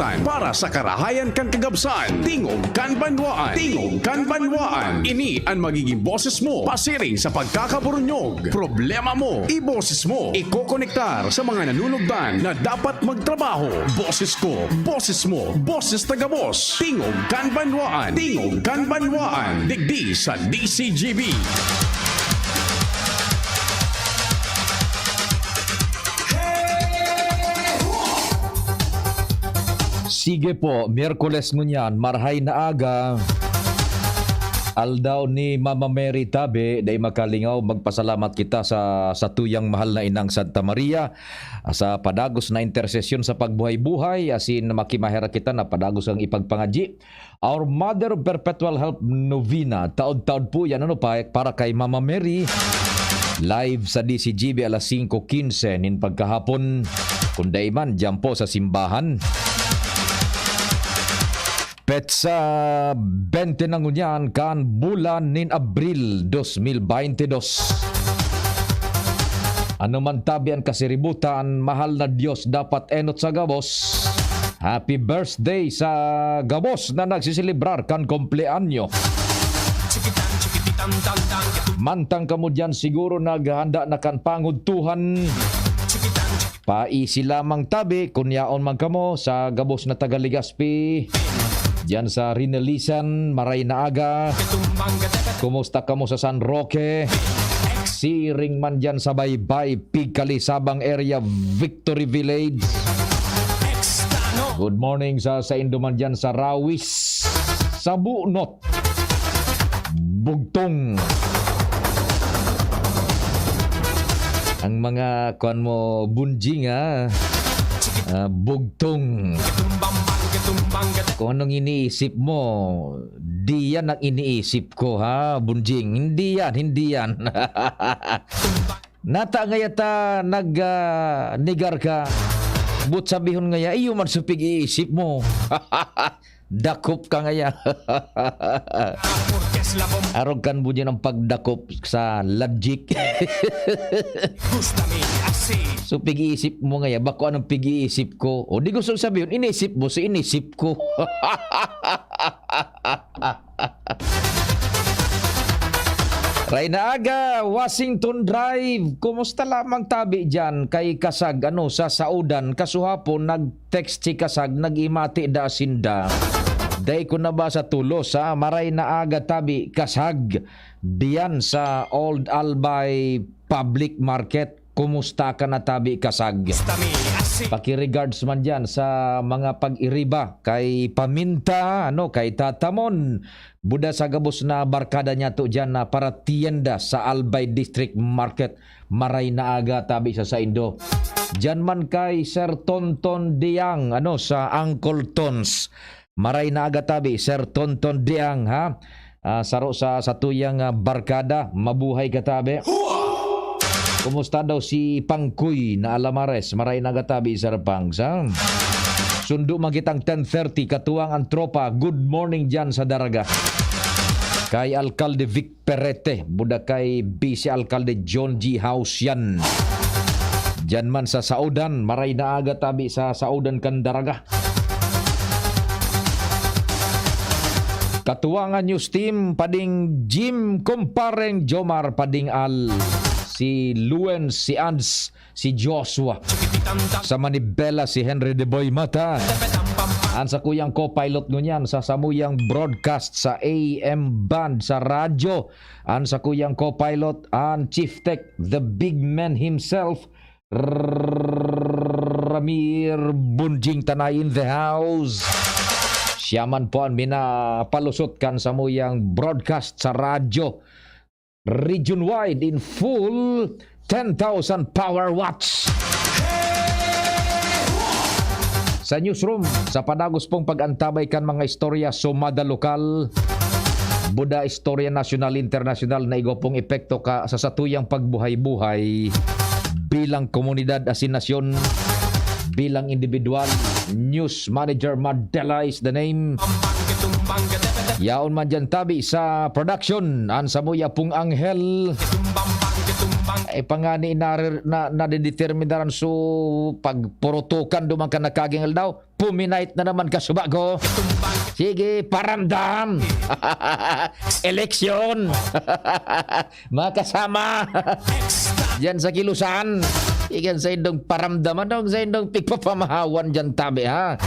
kalibutan para sa karahayan kang kagabsan. Tingog kan banwaan. Tingog kan banwaan. Ini ang magiging boses mo pasiring sa pagkakaburunyog. Problema mo, iboses mo. Ikokonektar sa mga nanunugdan na dapat magtrabaho. Boses ko, boses mo, boses taga-boss. Tingog kan banwaan. Tingog kan banwaan. Digdi sa DCGB. Sige po, Miyerkules ngunyan, marhay na aga. Aldaw ni Mama Mary Tabe, day makalingaw, magpasalamat kita sa tuyang mahal na inang Santa Maria sa padagos na intersesyon sa pagbuhay-buhay, asin makimahera kita na padagos ang ipagpangaji. Our Mother Perpetual Help Novena, taod-taod po yan para kay Mama Mary. Live sa DCGB alas 5:15 nin pagkahapon, kunday man dyan po sa simbahan. Petsa 20 na ngunyan kan bulan nin Abril 2022. Ano man tabian kasiributan, mahal na Diyos dapat enot sa gabos. Happy birthday sa gabos na nagsisilibrar kan kompleanyo. Mantang kamo dyan siguro naghahanda na kan pangudtuhan. Paisi lamang tabi, kunyaon man kamo sa gabos na Tagaligaspi. Diyan sa Rinalisan, maray na aga. Kumusta kamo sa San Roque? Siring man dyan sa Baybay, Pigkalisabang area, Victory Village. Good morning sa Indo man dyan sa Rawis, sa Bunot, Bugtong. Ang mga kuan mo bunjing Bugtong. Kung anong iniisip mo, di yan ang iniisip ko ha, bunjing. Hindi yan. Nata nga yata nigar ka, but sabihon nga ya, iyo man supig iisip mo. Dakop ka nga ya. Arog kan bunjing ang pagdakop sa logic. So pig-iisip mo nga ya, bako anong pig-iisip ko? O di gusto sabihin, inisip mo, so inisip ko. Rayna Aga, Washington Drive. Kumusta lamang tabi dyan kay Kasag sa Saudan? Kasuhapon nag-text si Kasag, nag-imati da sinda. Day ko na ba sa tulos Maray na Aga tabi Kasag diyan sa Old Albay Public Market. Kumusta ka na tabi Kasag? Paki-regards man dyan sa mga pag-iriba kay Paminta, kay Tatamon. Buda sa gabos na barkada niya to dyan na para tienda sa Albay District Market. Maray na Aga tabi sa Indo. Dyan man kay Sir Tonton Diang, sa Uncle Tons. Maray na Aga tabi, Sir Tonton Diang, saro sa tuyang barkada. Mabuhay ka tabi. Kumusta daw si Pangkuy na Alamares? Maray na gatabi sa Rapangsa. Sundo magitang 10:30 katuwang ang tropa. Good morning dyan sa Daraga. Kay Alcalde Vic Perete, buda kay Vice Alcalde John G. House yan. Dyan man sa Saudan, maray na aga tabi sa Saudan kan Daraga. Katuwangan news team, pading Jim Kumpareng Jomar, pading Al. Si Luen, si Ans, si Joshua. Sa Manibela, si Henry de Boy Mata. An sa kuyang co-pilot ngunyan sa samuyang broadcast sa AM band sa radyo. An sa kuyang co-pilot, an Chief Tech, the big man himself, Ramir Bunjing Tanay in the house. Siyaman po ang minapalusot kan samuyang broadcast sa radyo. Region-wide in full 10,000 power watts. Sa newsroom, sa padagos pong pag-antabay kan mga istorya sumada lokal, buda istorya nasyonal, internasyonal na igopong epekto ka sa satuyang pagbuhay-buhay bilang komunidad asin nasyon, bilang individual. News Manager Madela is the name. Yaon man dyan tabi sa production, an samuya pong Anghel. ay pangani na determinaran so pagpurutukan duman ka nakagingal daw puminait na naman ka subago. Sige, paramdam. Eleksyon. Makasama. Diyan sa kilusan. Igan sa indong paramdaman dong sa indong pigpapamahawan dyan tabi ha.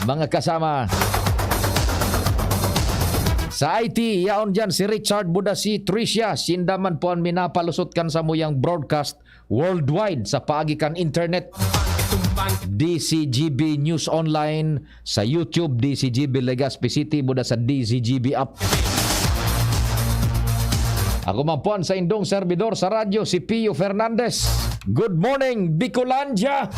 Mga kasama. Sa IT, yaon dyan si Richard Buda, si Tricia. Sindaman po ang minapalusot sa muyang broadcast worldwide sa paagikan internet. DCGB News Online sa YouTube, DCGB Legazpi City, Buda sa DCGB app. Ako man po sa indong servidor sa radyo, si Pio Fernandez. Good morning, Bicolandia!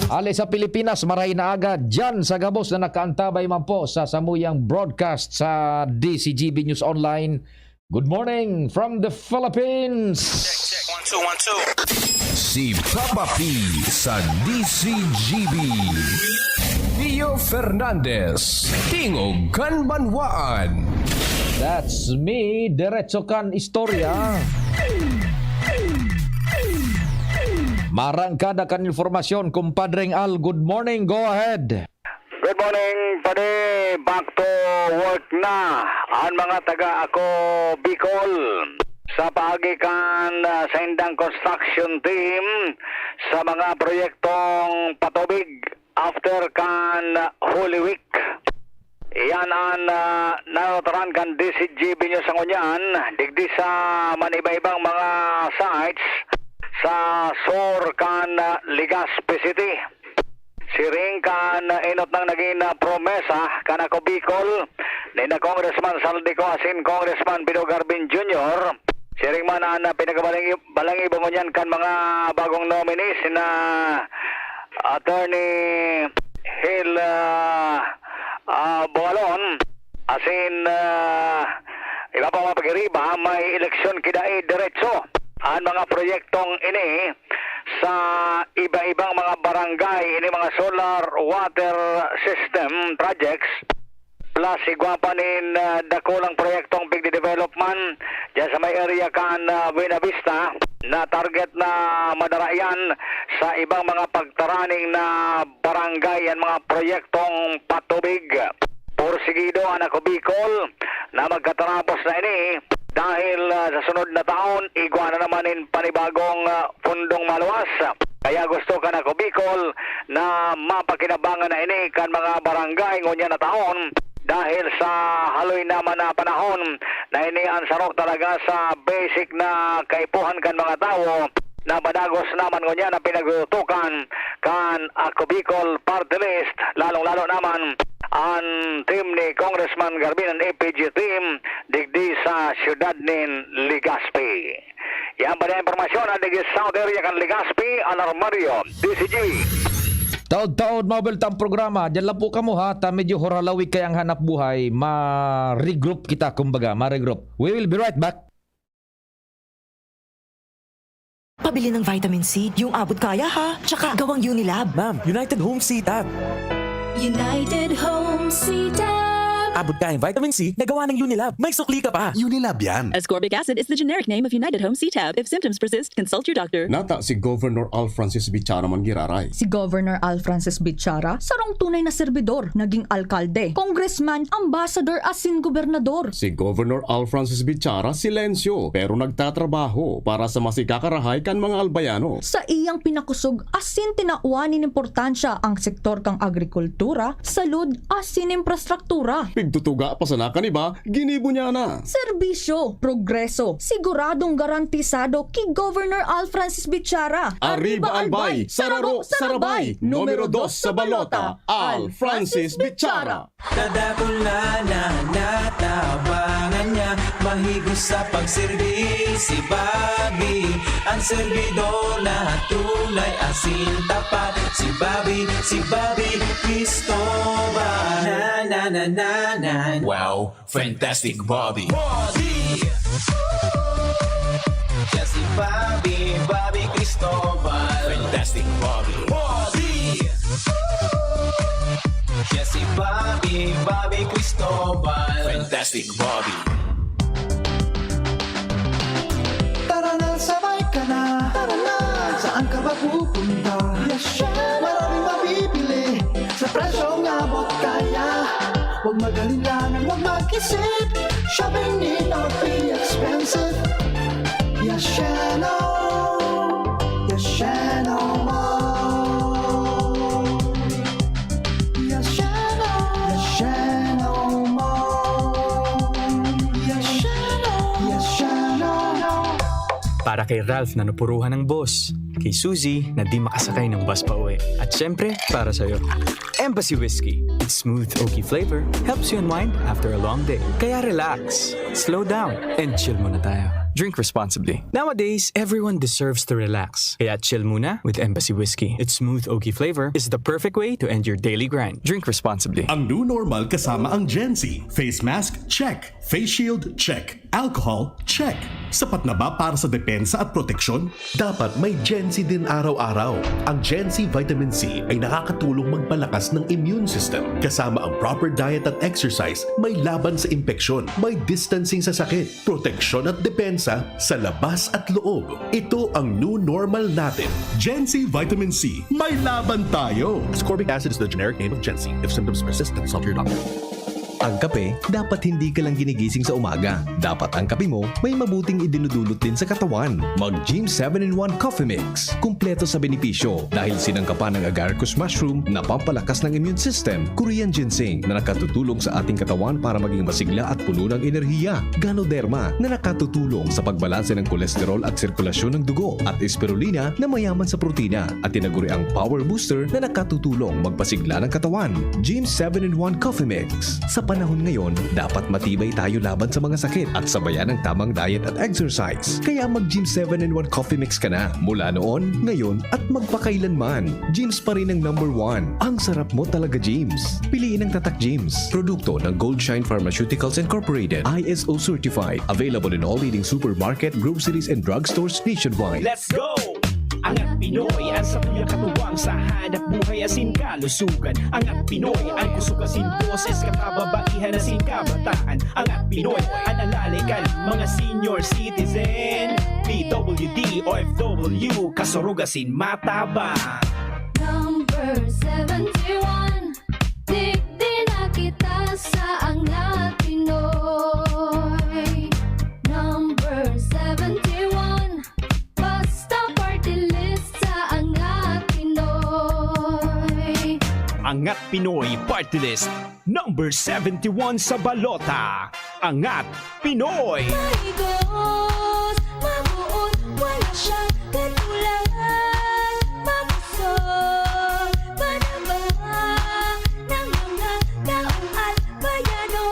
Ali sa Pilipinas, maray na agad dyan sa gabos na nakaantabay man po sa samuyang broadcast sa DCGB News Online. Good morning from the Philippines! Check, 1 2 1 2. Si Papa P sa DCGB. Pio Fernandez, Tingog Kanbanwaan. That's me, Diretso kan Istorya. Marangkada kan informasyon, kumpadreng Al. Good morning, go ahead. Good morning, pade. Back to work na ang mga taga ako Bicol sa paagikan sa indang construction team sa mga proyektong patubig after kan Holy Week. Iyan ang narotaran kan DCGB nyo sa ngunyan, digdi sa maniba-ibang mga sites sa SOR kan Legazpi City. Siring kan inot ng naging promesa kan ako Bicol ni na Congressman Saldico asin Congressman Pido Garbin Jr. Siring man ang pinagabalangi bangunyan kan mga bagong nominees na Attorney Hill Boalon asin iba pa mga pagiriba may eleksyon kidai diretso ang mga proyektong ini sa iba-ibang mga barangay ini mga solar water system projects plus igwapanin dakulang proyektong big development dyan sa may area kan Buena Vista na target na madarayan sa ibang mga pagtaraning na barangay ang mga proyektong patubig. Porsigido anak ko Bicol na magkatarapos na ini dahil sa sunod na taon igwa na namanin panibagong fundong maluwas. Kaya gusto ka na ko Bicol na mapakinabangan na ini kan mga barangay ngunya na taon dahil sa haloy naman na panahon na ini ang sarok talaga sa basic na kaipuhan kan mga tao na madagos naman ngunya na pinagtutukan kan ako Bicol Party List lalong-lalo naman ang team ni Congressman Garbin ang APG team digdi sa siyudad nin Legazpi. Yan ba na informasyon ang digdi South area kan Legazpi, Alarmario, DCG. Taod-taod mabel tang programa. Diyan lang po kamo ha. Ta medyo horalawig kayang hanap buhay. Ma-regroup kita kumbaga. Ma-regroup. We will be right back. Pabili ng vitamin C, yung abot kaya ha. Tsaka gawang Unilab. Ma'am, United Home C-Tab. United Home C-Tab. Abot kayang vitamin C na gawa ng Unilab. May sukli ka pa. Unilab yan. Ascorbic acid is the generic name of United Home C-Tab. If symptoms persist, consult your doctor. Nata si Governor Al Francis Bichara man giraray. Si Governor Al Francis Bichara, sarong tunay na serbidor, naging alkalde, congressman, ambassador, asin gobernador. Si Governor Al Francis Bichara silensyo pero nagtatrabaho para sa masikakarahay kan mga albayano. Sa iyang pinakusog, asin tinauanin importansya ang sektor kang agrikultura, salud, asin infrastruktura. Pigtutuga pa sa nakaniba, ginibo niya na. Serbisyo, progreso, siguradong garantisado kay Governor Al Francis Bichara. Arriba Albay, Sararo, Sarabay, numero 2 sa balota, Al Francis Bichara. Dadakol na natabangan niya, mahigos sa pagserbi si Bobby. Ang servidor na tulay asin tapat, si Bobby Cristobal. Na. Wow, fantastic Bobby. Yes, si Bobby Cristobal. Fantastic Bobby. Yes, si Bobby Cristobal. Fantastic Bobby. Tara na sa mapupunta. Maraming mabibili sa presyong abot kaya. Huwag mag-alinlangan, huwag mag-isip. Shopping need not be expensive. Yashano Mall. Yashano Mall. Yashano. Para kay Ralph na napuruhan ng boss. Kay Suzy na di makasakay ng bus pa uwi. At syempre, para sa'yo. Embassy Whiskey. Its smooth oaky flavor helps you unwind after a long day. Kaya relax, slow down, and chill muna tayo. Drink responsibly. Nowadays, everyone deserves to relax. Kaya chill muna with Embassy Whiskey. Its smooth oaky flavor is the perfect way to end your daily grind. Drink responsibly. Ang new normal kasama ang Gen Z. Face mask? Check. Face shield? Check. Alcohol? Check. Sapat na ba para sa depensa at proteksyon? Dapat may Gen Z din araw-araw. Ang Gen Z Vitamin C ay nakakatulong magpalakas ng immune system. Kasama ang proper diet at exercise, may laban sa impeksyon, may distancing sa sakit, proteksyon at depensa sa labas at loob. Ito ang new normal natin. Gen Z Vitamin C. May laban tayo! Ascorbic acid is the generic name of Gen Z. If symptoms persist, consult your doctor. Ang kape, dapat hindi ka lang ginigising sa umaga. Dapat ang kape mo may mabuting idinudulot din sa katawan. Mag-Gym 7-in-1 Coffee Mix. Kumpleto sa benepisyo dahil sinangkapan ng agaricus mushroom na pampalakas ng immune system, Korean ginseng na nakatutulong sa ating katawan para maging masigla at puno ng enerhiya, Ganoderma na nakatutulong sa pagbalanse ng kolesterol at sirkulasyon ng dugo, at spirulina na mayaman sa protina, at tinaguri ang Power Booster na nakatutulong magpasigla ng katawan. Gym 7-in-1 Coffee Mix. Sa panahon ngayon, dapat matibay tayo laban sa mga sakit at sabayan ng tamang diet at exercise. Kaya mag-Gym 7-in-1 Coffee Mix ka na mula noon, ngayon at magpakailanman. Gyms pa rin ang number 1. Ang sarap mo talaga, Gyms. Piliin ang Tatak Gyms. Produkto ng Goldshine Pharmaceuticals Incorporated. ISO certified. Available in all leading supermarket, groceries, and drugstores nationwide. Let's go! Angat Pinoy, ang sapuyang katuwang sa hanap buhay asin kalusugan. Angat Pinoy, ang kusog asin boses, kakababaihan asin kabataan. Angat Pinoy, analalikan, mga senior citizen. PWD, OFW, kasurug asin mataba. Number 71, di na kita sa Angat Pinoy. Number 71, basta party list sa Angat Pinoy. Angat Pinoy Party List number 71 sa balota. Angat Pinoy. Maigos, mabuot, wala siyang katulad. Makusog, panaba ng mga taong at bayano.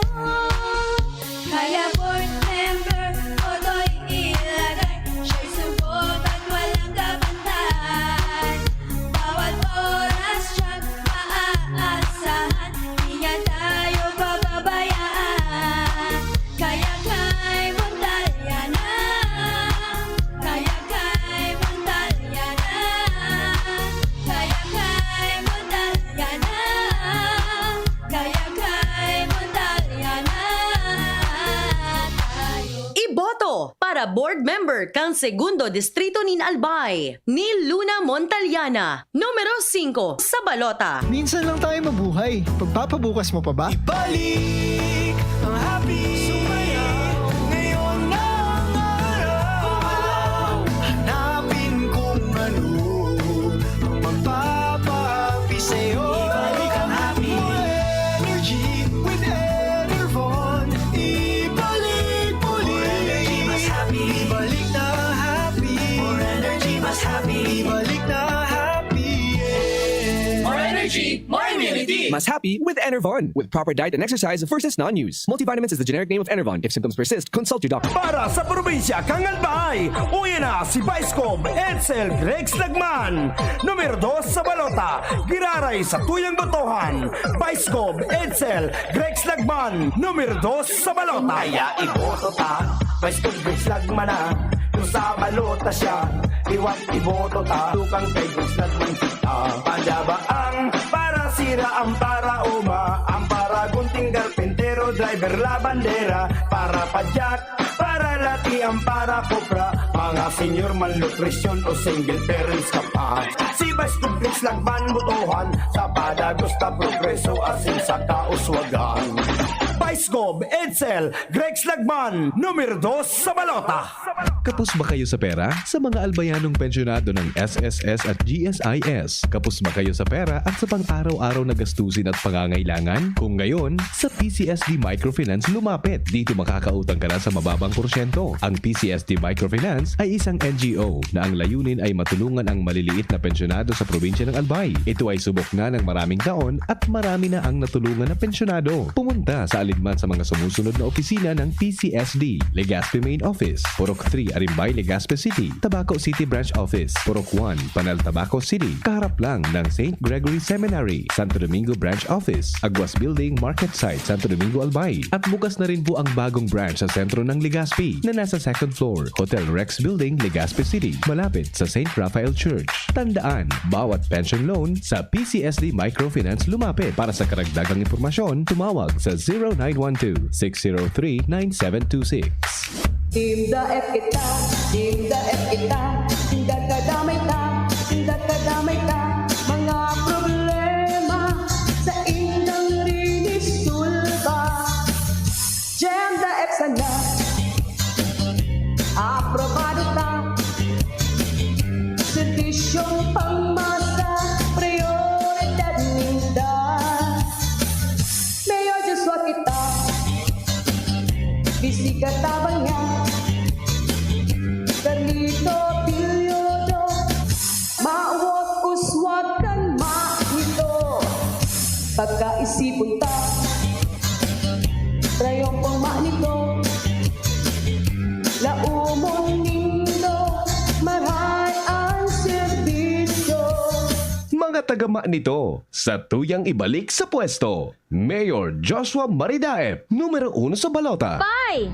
Kaya board member, oto'y ilagay. Siya'y subot at walang kapantay. Bawat oras siyang maaasahan. Di niya tayo pababayaan. Kaya kay Montalyana, kaya kay Montalyana, kaya kay Montalyana, kaya kay Montalyana tayo. Iboto para board member kang Segundo Distrito ni Albay ni Luna Montaliana, numero 5 sa balota. Minsan lang tayo mabuhay. Pagpapabukas mo pa ba? Ibalik ang happy. Sumayaw ngayon na ang araw. Hanapin kung ano ang magpapahappy sa'yo. Ibalik ang happy. More energy with Enervon. Ibalik ulit. Mas happy. Ibalik na happy. More energy, mas happy. Ibalik na happy. More energy, more immunity. Mas happy with Enervon. With proper diet and exercise versus non-use. Multivitamins is the generic name of Enervon. If symptoms persist, consult your doctor. Para sa probinsya kang Albay, uwi na si Vice-Cob Edsel Gregs Lagman. Numero 2 sa balota, giraray sa tuyang botohan. Vice-Cob Edsel Gregs Lagman. Numero 2 sa balota. Kaya iboto ta, Vice-Cob Gregs Lagman na. Kung sa balota siya, iwat iboto ta. Tukang kay Gregs Lagman kita. Pandabaang para sira ang para uma, ang para gunting garpentero pasahero, driver, la bandera, para padyak, para latihan, para kopra, mga senior malnutrition o single parents ka pa. Si Basto Fix Lagban butuhan, sa padagos ta progreso asin sa kauswagan. Vice Gob, Edsel, Gregs Lagman, numero 2 sa balota. Kapos ba kayo sa pera? Sa mga albayanong pensyonado ng SSS at GSIS, kapos ba kayo sa pera at sa pang-araw-araw na gastusin at pangangailangan? Kung ngayon, sa PCSD Microfinance lumapit. Dito makakautang ka na sa mababang porsyento. Ang PCSD Microfinance ay isang NGO na ang layunin ay matulungan ang maliliit na pensyonado sa probinsya ng Albay. Ito ay subok na ng maraming taon at marami na ang natulungan na pensyonado. Pumunta sa alinman sa mga sumusunod na opisina ng PCSD. Legazpi Main Office, Purok 3, Arimbay, Legazpi City. Tabaco City Branch Office, Purok 1, Panal, Tabaco City. Kaharap lang ng St. Gregory Seminary. Santo Domingo Branch Office, Aguas Building, Market Site, Santo Domingo, Albay. At bukas na rin po ang bagong branch sa sentro ng Legazpi na nasa second floor, Hotel Rex Building, Legazpi City. Malapit sa St. Raphael Church. Tandaan, bawat pension loan sa PCSD Microfinance lumapit. Para sa karagdagang impormasyon, tumawag sa 0912-603-9726. Team the F kita, Team the F kita, tinda kadamay ta, tinda kadamay ta, mga problema sa inyong rinisulba. Jam the F sana, aprobado ta, servisyong pangmasa, prioridad ninda. Mayor Joshua kita, bisika tabang niya, Carlito Pilyodo, mawag uswag kan maito. Pagkaisipon ta, trayong pangmanito, laumong nindo, maray ang serbisyo. Mga tagama nito, sa tuyang ibalik sa pwesto, Mayor Joshua Maridaep, numero 1 sa balota. Pai!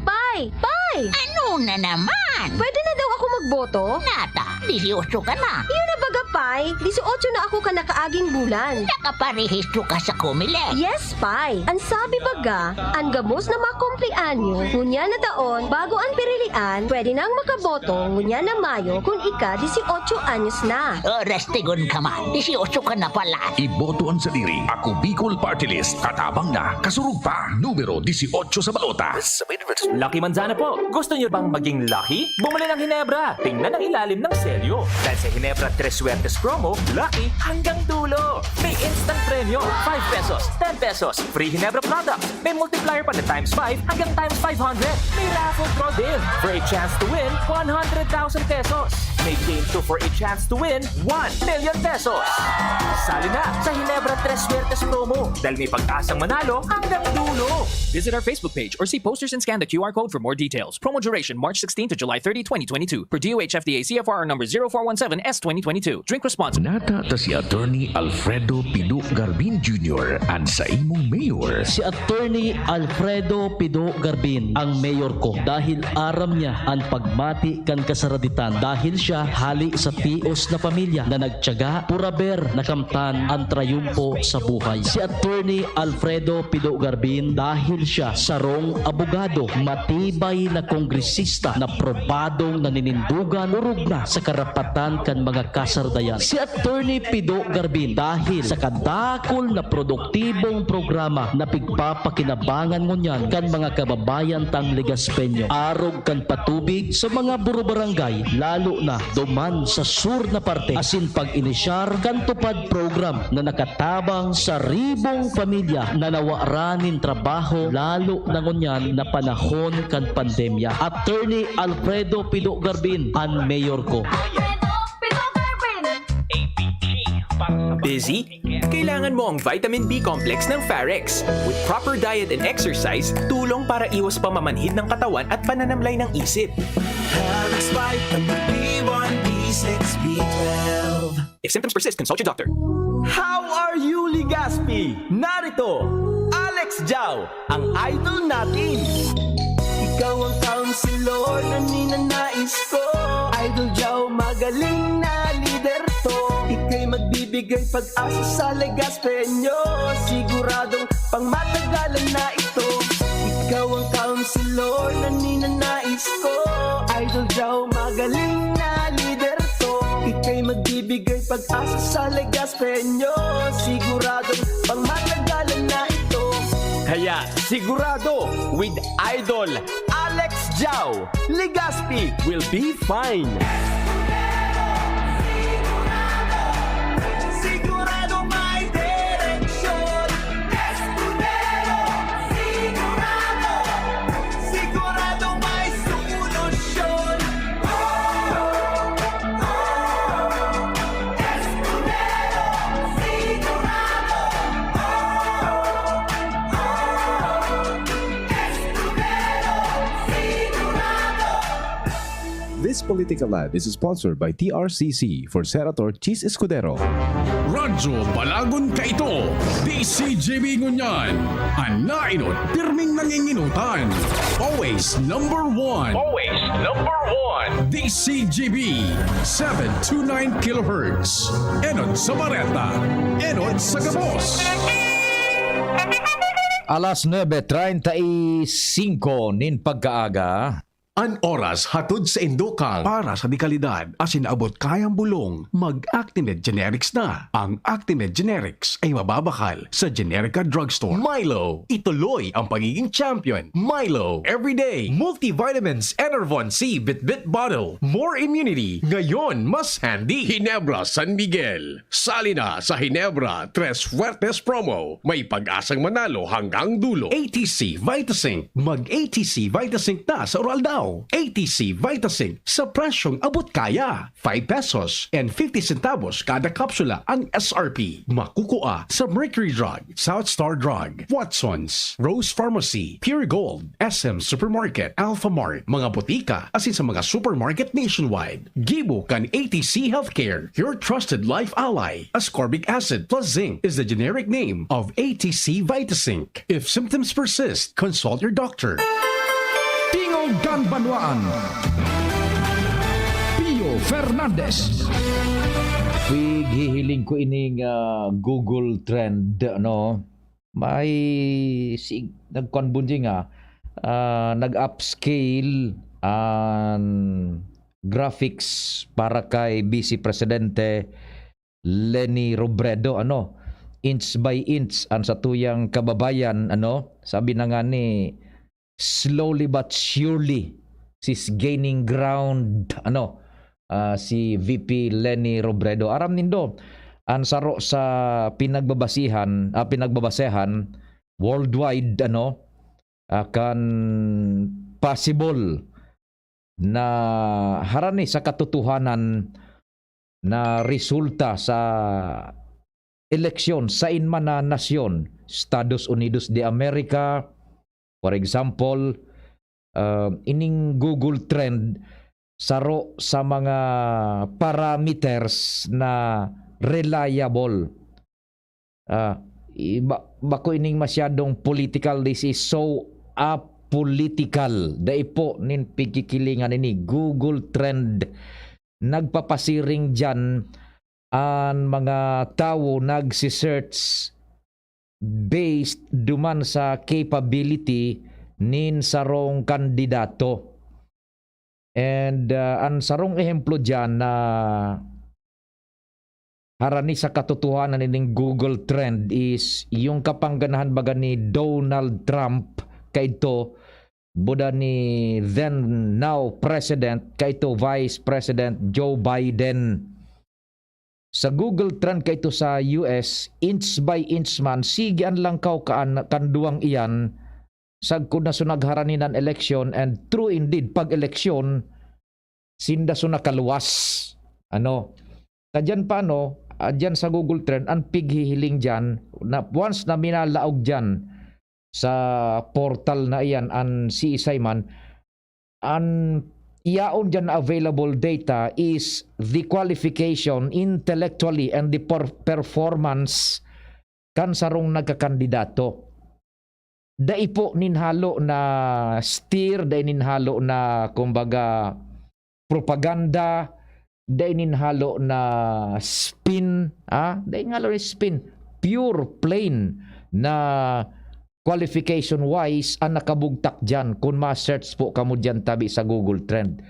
Ano na naman? Pwede na daw ako magboto? Nata, 18 ka na. Yun na baga, Pai. 18 na ako ka nakaaging bulan. Nakaparehistro ka sa Comelec. Yes, Pai. Ang sabi baga, ang gamos na makumplianyo, ngunya na taon, bago ang pirilian, pwede nang makaboto, ngunya na Mayo, kung ika 18 anyos na. Oras tigon ka man, 18 ka na pala. Iboto ang sadiri. Ako Bicol Party List. Katabang na. Kasurug pa. Numero 18 sa balota. Lucky Manzana po. Gusto niyo bang maging lucky? Bumili ng Hinebra. Tingnan ang ilalim ng selyo. Dahil sa Hinebra 3 Suertes promo, lucky hanggang dulo. May instant premyo. 5 pesos, 10 pesos. Free Hinebra product. May multiplier pa na times 5 hanggang times 500. May raffle draw din for a chance to win 100,000 pesos. May game 2 for a chance to win 1 million pesos. Sali na sa Hinebra 3 Suertes promo. Dahil may pag-asang manalo hanggang dulo. Visit our Facebook page or see posters and scan the QR code for more details. Promo duration March 16 to July 30, 2022. Per DOH FDA CFR number 0417S2022. Drink responsibly. Nata ta si Attorney Alfredo Pido Garbin Jr. ang sa imong mayor. Si Attorney Alfredo Pido Garbin ang mayor ko dahil aram niya ang pagmati kan kasaraditan dahil siya hali sa tios na pamilya na nagtiyaga puraber na kamtan ang trayumpo sa buhay. Si Attorney Alfredo Pido Garbin dahil siya sarong abogado, matibay na kongresista na probadong naninindugan urog na sa karapatan kan mga kasardayan. Si Attorney Pido Garbin dahil sa kadakol na produktibong programa na pigpapakinabangan ngunyan kan mga kababayan tang Legaspeño. Arog kan patubig sa mga buro-barangay lalo na duman sa sur na parte asin pag-inisyar kan tupad program na nakatabang sa ribong pamilya na nawaranin trabaho lalo na ngunyan na panahon kan pandemya. Attorney Alfredo Pido Garbin ang mayor ko. Busy? Kailangan mo ang vitamin B complex ng Farex. With proper diet and exercise, tulong para iwas pamamanhid ng katawan at pananamlay ng isip. Farex Vitamin B1, B6, B12. If symptoms persist, consult your doctor. How are you, Legazpi? Narito, Alex Jau, ang idol natin. Ikaw ang counselor na ninanais ko. Idol Jau, magaling na leader to. Ika'y magbibigay pag-asa sa Legaspeño. Siguradong pangmatagalan na ito. Ikaw ang counselor na ninanais ko. Idol Joe, magaling na leader to. Ika'y magbibigay pag-asa sa Legaspeño. Siguradong pangmatagalan na ito. Kaya sigurado with Idol Alex Jau, Legaspi will be fine. Sigurado may direksyon. Escudero, sigurado. Sigurado may solusyon. Escudero, sigurado. Escudero, sigurado. This political ad is sponsored by TRCC for Senator Cheese Escudero. Radyo Balagon ka ito. DCJB Ngunyan. Anainot, pirming nanginginutan. Always number one. Always number one. DCJB 729 kHz. Enod sa Bareta. Enod sa Gabos. Alas 9:35 nin pagkaaga. An oras hatod sa Indokang. Para sa dekalidad, asin abot kayang bulong, mag-Actimed Generics na. Ang Actimed Generics ay mababakal sa Generica Drugstore. Milo, ituloy ang pagiging champion. Milo, Everyday multivitamins Enervon C Bit Bottle. More immunity. Ngayon, mas handy. Ginebra San Miguel. Sali na sa Ginebra Tres Fuertes promo. May pag-asang manalo hanggang dulo. ATC Vitasync. Mag-ATC Vitasync na sa oral daw. ATC Vitasync sa presyong abot kaya. 5 pesos and 50 centavos kada kapsula ang SRP. Makukuha sa Mercury Drug, South Star Drug, Watson's, Rose Pharmacy, Pure Gold, SM Supermarket, Alpha Mart, mga botika, asin sa mga supermarket nationwide. Gibo kan ATC Healthcare, your trusted life ally. Ascorbic acid plus zinc is the generic name of ATC Vitasync. If symptoms persist, consult your doctor. Tingog kang Banwaan. Pio Fernandez. Hihiling ko ining Google Trend, no? May nagkonbunji nga, nag-upscale ang graphics para kay Vice Presidente Leni Robredo, ano? Inch by inch ang satuyang kababayan, ano? Sabi na nga ni, slowly but surely she's gaining ground, ano, si VP Leni Robredo. Aram nindo ang saro sa pinagbabasehan worldwide, ano, akan possible na harani sa katotohanan na resulta sa eleksyon sa inman na nasyon, Estados Unidos de America. For example, ining Google Trend saro sa mga parameters na reliable. Bako ining masyadong political. This is so apolitical. Dai po nin pikikilingan ini Google Trend. Nagpapasiring dyan ang mga tao nagsisearch based duman sa capability nin sarong kandidato. And ang sarong ehemplo dyan na harani sa katotohanan ning Google Trend is yung kapangganahan baga ni Donald Trump kaito buda ni then now President kaito Vice President Joe Biden. Sa Google Trend kaito sa US, inch by inch man, sigian lang kaw kanduang iyan sagkod na sunagharani ng eleksyon, and true indeed, pag eleksyon, sinda so nakaluwas. Ano? Kadyan pa, no? Dyan sa Google Trend, ang pighihiling dyan, na once na minalaog dyan sa portal na iyan, ang CSI man, ang iyaon dyan na available data is the qualification intellectually and the performance kan sarong nagkakandidato. Dai po ninhalo na steer, dai ninhalo na kumbaga propaganda, dai ninhalo na spin, dai ninhalo na spin, pure plain na qualification wise ang nakabugtak dyan kung ma-search po kamo dyan tabi sa Google Trend.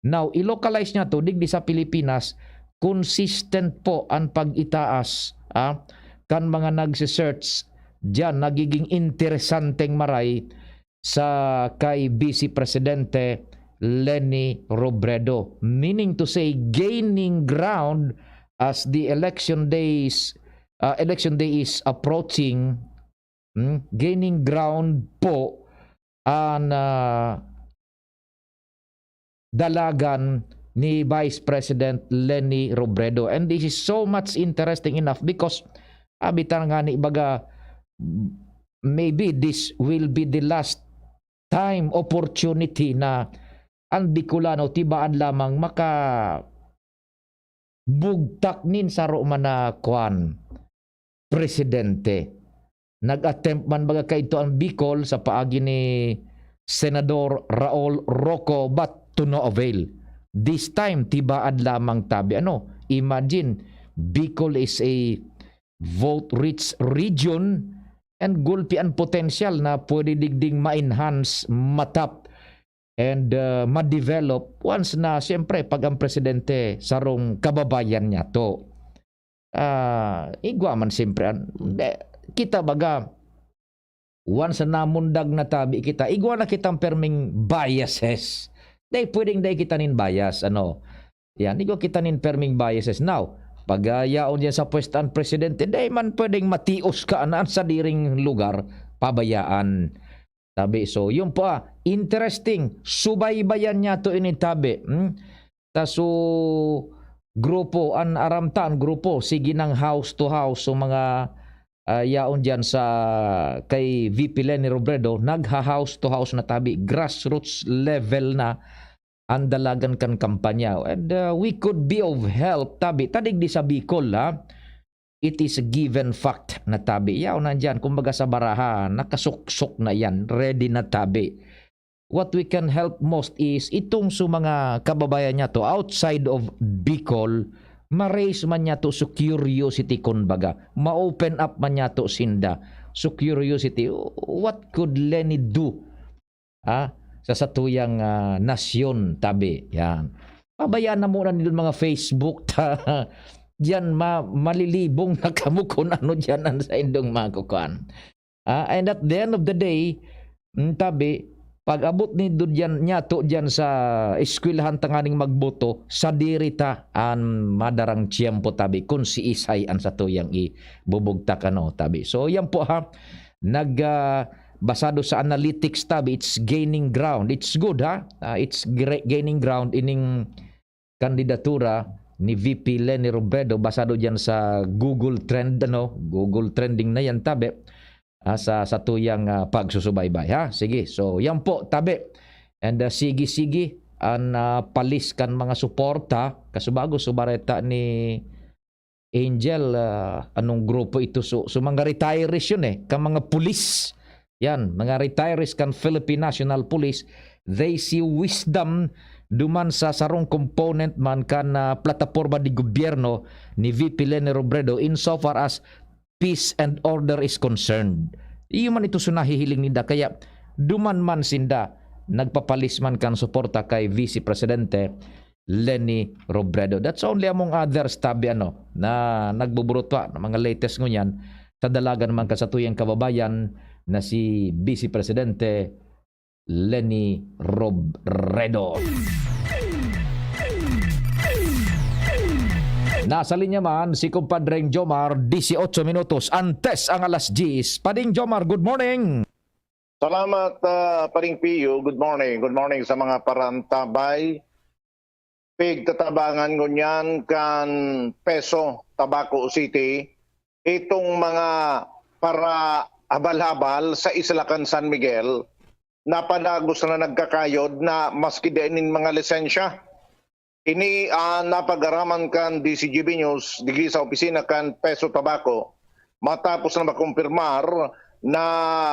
Now, i-localize niya to digdi sa Pilipinas, consistent po ang pag-itaas kan mga nagsisearch dyan, nagiging interesanteng maray sa kay Vice Presidente Leni Robredo. Meaning to say, gaining ground as the election day is approaching, gaining ground po ang dalagan ni Vice President Leni Robredo. And this is so much interesting enough because abitan nga ni baga, maybe this will be the last time opportunity na ang Bicolano tibaan lamang maka bugtak nin sa roman na kwan presidente. Nag-attempt man baga kaito ang Bicol sa paagi ni Senador Raul Roco but to no avail. This time tibaan lamang tabi. Imagine, Bicol is a vote-rich region and gulpi ang potential na pwede digding ma-enhance, matap, and ma-develop once na siyempre pag ang presidente sarong kababayan niya to. Igwa man siyempre. Kita baga, once na namundag na tabi kita, igwa na kitang perming biases. Day pwedeng day kita nin bias. Yan, igwa kita nin perming biases. Now, pag yaon yan sa pwestaan presidente, day man pwedeng matios ka na sa diring lugar, pabayaan. Tabi, so yun po interesting. Subaybayan niya to initabi. So, grupo, an aramtaan grupo, sige ng house to house, so mga yaon dyan sa kay VP Leni Robredo, nagha-house to house na tabi, grassroots level na ang dalagan kan kampanya. And we could be of help tabi. Tadig di sa Bicol it is a given fact na tabi. Yaw nandyan, kumbaga sa baraha, nakasuksok na yan, ready na tabi. What we can help most is itong sa mga kababayan niya to outside of Bicol, ma-raise man niya to so curiosity kumbaga. Ma-open up man niya to sinda. So curiosity, what could Leni do? Sa satuyang nasyon tabi. Yan. Pabayaan na muna nila mga Facebook diyan malilibong na kamo kung ano diyan ang sa indong makukuan. And at the end of the day, tabi, pag abot ni diyan nyato diyan sa eskwelahan tanganing magboto, sa dirita ang madarang tiyempo tabi kung si Isay ang satuyang ibubugtak tabi. So yan po basado sa analytics tabi, it's gaining ground. It's good it's gaining ground ining kandidatura ni VP Leni Robredo basado diyan sa Google Trend Google trending na yan tabi sa tuyang pagsusubaybay Sige. So yan po tabi. And sige ang palis kan mga suporta kasubago subareta ni Angel anong grupo ito so mga retirees yun kan mga pulis. Yan, mga retirees kan Philippine National Police, they see wisdom duman sa sarong component man kan plataforma di gobyerno ni VP Leni Robredo insofar as peace and order is concerned. Iyo man ito sunahihiling nida kaya duman man sinda nagpapalis man kan suporta kay Vice Presidente Leni Robredo. That's only among others tabi na nagbuburutwa ng mga latest ngunyan sa dalagan man kasatuyang kababayan na si Vice Presidente Leni Robredo. Nasa linya man si kumpadreng Jomar, 18 minutos antes ang alas 10. Pading Jomar, good morning. Salamat Paring Pio, good morning. Good morning sa mga parantabay. Pigtatabangan ngunyan kan Peso, Tabaco City. Itong mga para habal-habal sa Islacan San Miguel na padagos na nagkakayod na maski din mga lisensya. Ini napagaraman kan DCGB News digi sa opisina kan Peso Tobacco matapos na makumpirmar na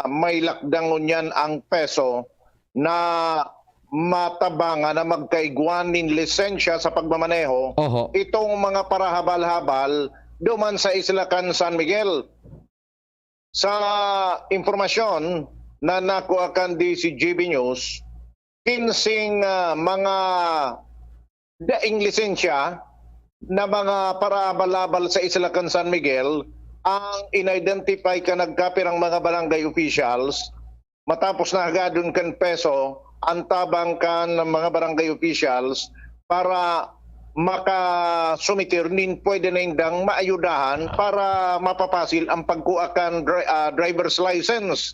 may lakdang ngunyan ang Peso na matabangan na magkaigwanin lisensya sa pagmamaneho. Itong mga para habal-habal duman sa Islacan San Miguel. Sa informasyon na nakuha kan di si GB News, 15 mga daing lisensya na mga paraabal-abal sa Islacan San Miguel ang in-identify ka nagkapirang mga barangay officials. Matapos na agadon kan peso, antabang kan ng mga barangay officials para makasumitir nin pwede na indang maayudahan para mapapasil ang pagkuakan driver's license.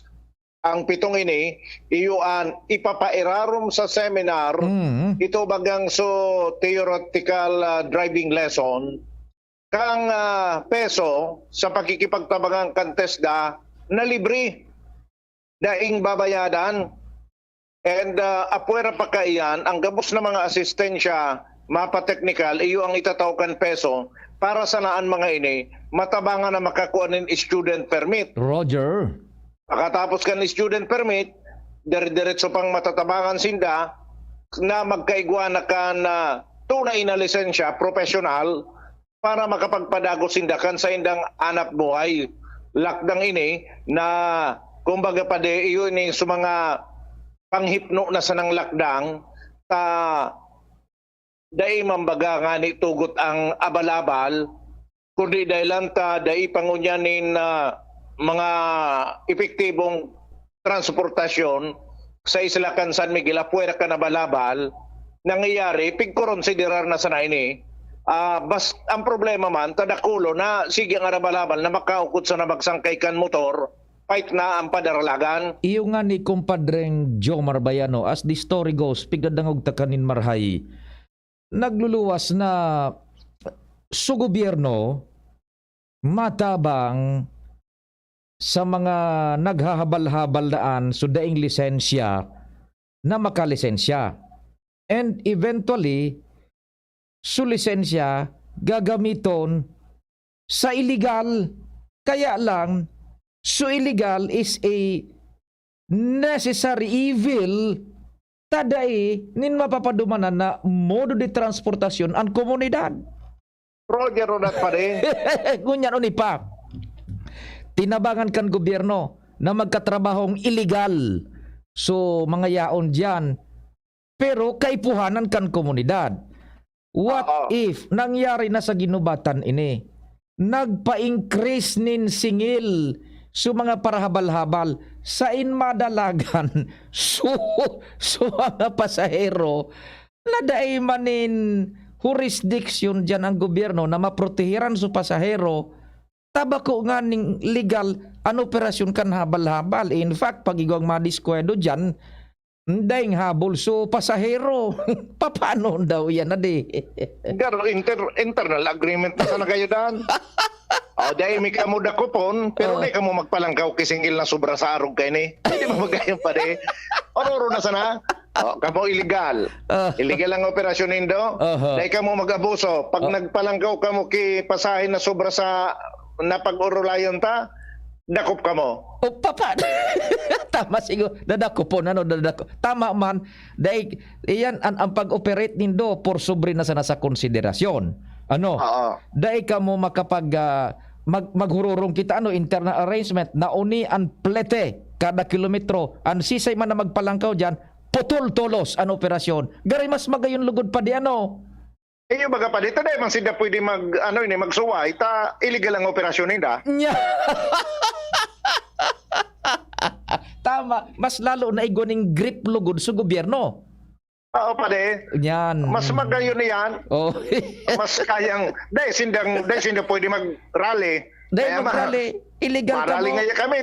Ang pitong ini, iyuan ipapairarom sa seminar, ito bagang theoretical driving lesson, kang peso sa pakikipagtabangang kantesda na libre, daing babayadan. And apwera pa kaiyan, ang gabos na mga asistensya, mapa-technical, iyo ang itatawkan peso para sa naan mga ini, matabangan na makakuha ng student permit. Roger. Pagkatapos ka ng student permit, dire-diretso pang matatabangan sinda na magkaigwana ka na tunay na lisensya, professional, para makapagpadago sindakan sa indang anak buhay. Lakdang ini na kumbaga pa de, iyo ini sa mga panghipno na sanang lakdang ta dai mambaga nga ni tugot ang abal-abal, kundi dahilan ta dai pangunyanin mga epektibong transportasyon sa Islacan San Miguel, apuera ka na balabal, nangyayari, pigkonsiderar na sana ini. Ang problema man, tadakulo na sige nga balabal na makaukot sa nabagsangkay kan motor, fight na ang padaralagan. Iyo nga ni kumpadreng Joe Marbayano, as the story goes, pigadangog takanin marhay, nagluluwas na sa gobyerno matabang sa mga naghahabal-habal daan so daing lisensya na makalisensya. And eventually, su lisensya gagamiton sa illegal. Kaya lang, so illegal is a necessary evil taday nin mapapadumanan na modo de transportasyon ang komunidad. Roger, Rodat pa rin. Ngunyan ni pa. Tinabangan kan gobyerno na magkatrabahong illegal. So, mga yaon dyan. Pero kaipuhanan kan komunidad. What if nangyari na sa ginubatan ini? Nagpa-increase nin singil so mga parahabal-habal sa inmadalagan so mga pasahero na daay manin jurisdiction dyan ang gobyerno na maprotehiran so pasahero tabako nga ning legal an operasyon kan habal-habal. In fact, pag igawang madiskwado dyan daing habol so pasahero paano daw yan na di internal agreement na sana kayo daan. Dahil may kamo da kupon, pero di ka mo magpalangkaw kisingil na sobra sa arog kayo ni. Hindi mo magayon pa di. Ororo na sana. Kamo illegal. Illegal ang operasyon nindo. Dahil ka mo mag-abuso. Pag nagpalangkaw ka mo kipasahin na sobra sa napag-orolayon ta, dakop ka mo. O papa, tama siguro. Dadakopon, tama man. Dahil iyan ang pag-operate nindo por sobre na sana sa konsiderasyon. Dahil ka mo makapag maghururong kita internal arrangement na uni ang plete kada kilometro ang sisay man na magpalangkaw dyan putol-tolos ang operasyon gari mas magayon lugod pa di Iyo baga pa dito dahil man sila pwede magsuway ta illegal ang operasyon nila. Tama, mas lalo na igoning grip lugod sa gobyerno. Oo pa de. Yan. Mas magayon niyan. Mas kayang dahil sindang pwede mag-rally. Dahil mag-rally, illegal ka mo. Marali nga kami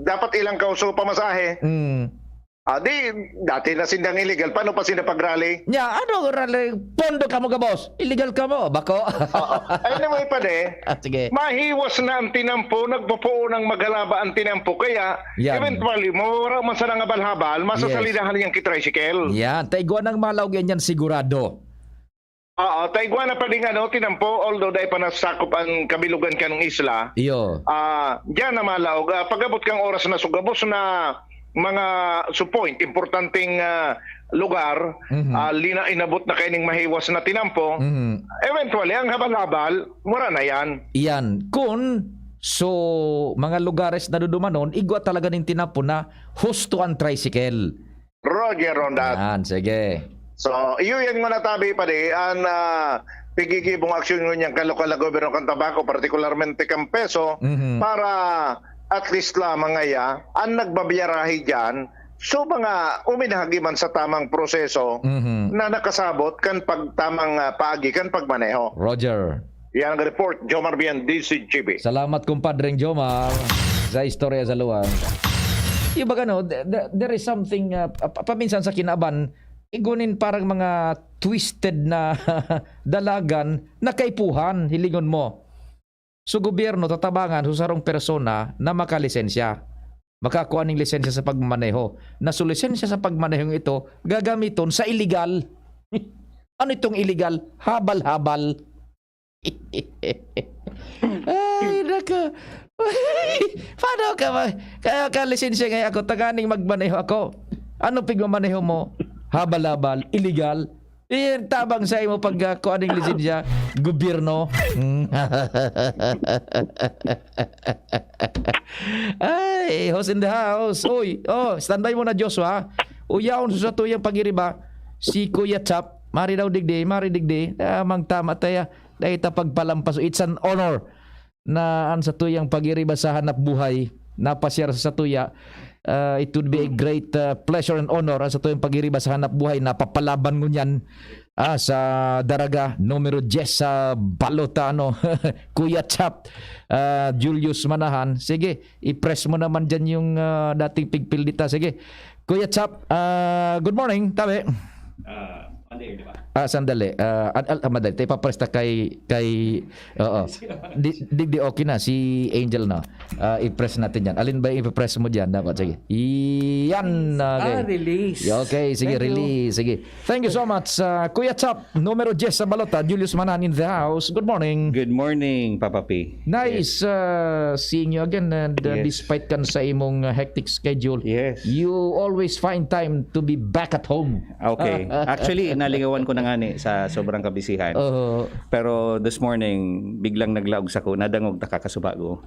dapat ilang kauso pamasahe. Dati na sindang illegal. Paano pa sinda pag-rally? Rally? Pondo ka mo ka, boss. Illegal ka mo, bako. Anyway pa de, sige. Mahiwas na ang tinampo, nagpupuo ng magalaba ang tinampo. Kaya, eventually, mawara man sa nangabal-habal, masasalidahan niyang kitricycle. Yan, taiguan ng malawag yan sigurado. Taiguan na pa din tinampo, although dahil pa nasakop ang kabilugan ka ng isla. Iyo. Diyan na malawag. Pag-abot kang oras na sugabos na mga point, importanteng lugar, inabot na kaining mahiwas na tinampo, eventually, ang habal-habal, mura na yan. Yan. Kung So, mga lugares na dudumanon, igwa talaga ning tinapon na husto ang tricycle. Roger on that. Sige. So, iyo yan nga natabi pa di, ang pigigibong aksyon nyo niyang kalokala gobyerno kang tabako, partikularmente kang peso, para at least lamang ngaya, ang nagbabiyarahi dyan, so mga uminahagiman sa tamang proseso na nakasabot kan pagtamang paagi kan pagmaneho. Roger. Yan ang report, Jomar Bian, DCGB. Salamat kumpadreng Jomar sa istorya sa luwang. Yung baga no, there is something, paminsan sa kinaban, igunin parang mga twisted na dalagan na kaipuhan, hilingon mo. So gobyerno, tatabangan sa sarong persona na makalisensya. Makakuha ng lisensya sa pagmamaneho. Na sa lisensya sa pagmaneho ito, gagamiton sa illegal. Ano itong illegal? Habal-habal. Ay, naka. Paano ka ba? Kaya ka lisensya ngayon ako, taganing magmaneho ako. Ano pigmamaneho mo? Habal-habal, illegal. Iyan tabang sa imo pag kuha ng lisensya, gobyerno. Ay, host in the house. Uy, standby mo na Joshua. Uyaon sa tuyang pagiriba. Si Kuya Chap, mari daw digdi. Mang tama taya. Dahil pagpalampas. It's an honor na an sa tuyang pagiriba sa hanap buhay. Napasyar sa tuya. It would be a great pleasure and honor sa tuyang pagiriba sa hanap buhay. Napapalaban mo yan sa daraga numero 10 sa Balotano. Kuya Chap, Julius Manahan. Sige, i-press mo naman dyan yung dating pigpildita. Sige, Kuya Chap, good morning. Tabi. Sandali. Madali. Tayo papresta kay digdi okay na. Si Angel na. I-press natin yan. Alin ba i-press mo dyan? Dapat. Sige. Yan. Okay. Release. Okay. Sige, release. Sige. Thank you so much. Kuya Chap, numero 10 sa Balota. Julius Manan in the house. Good morning. Good morning, Papa P. Nice seeing you again. And despite kan sa imong hectic schedule, you always find time to be back at home. Okay. Actually, naligawan ko na nga ni sa sobrang kabisihan. Pero this morning, biglang naglaog sa ko, nadangog nakakasubago.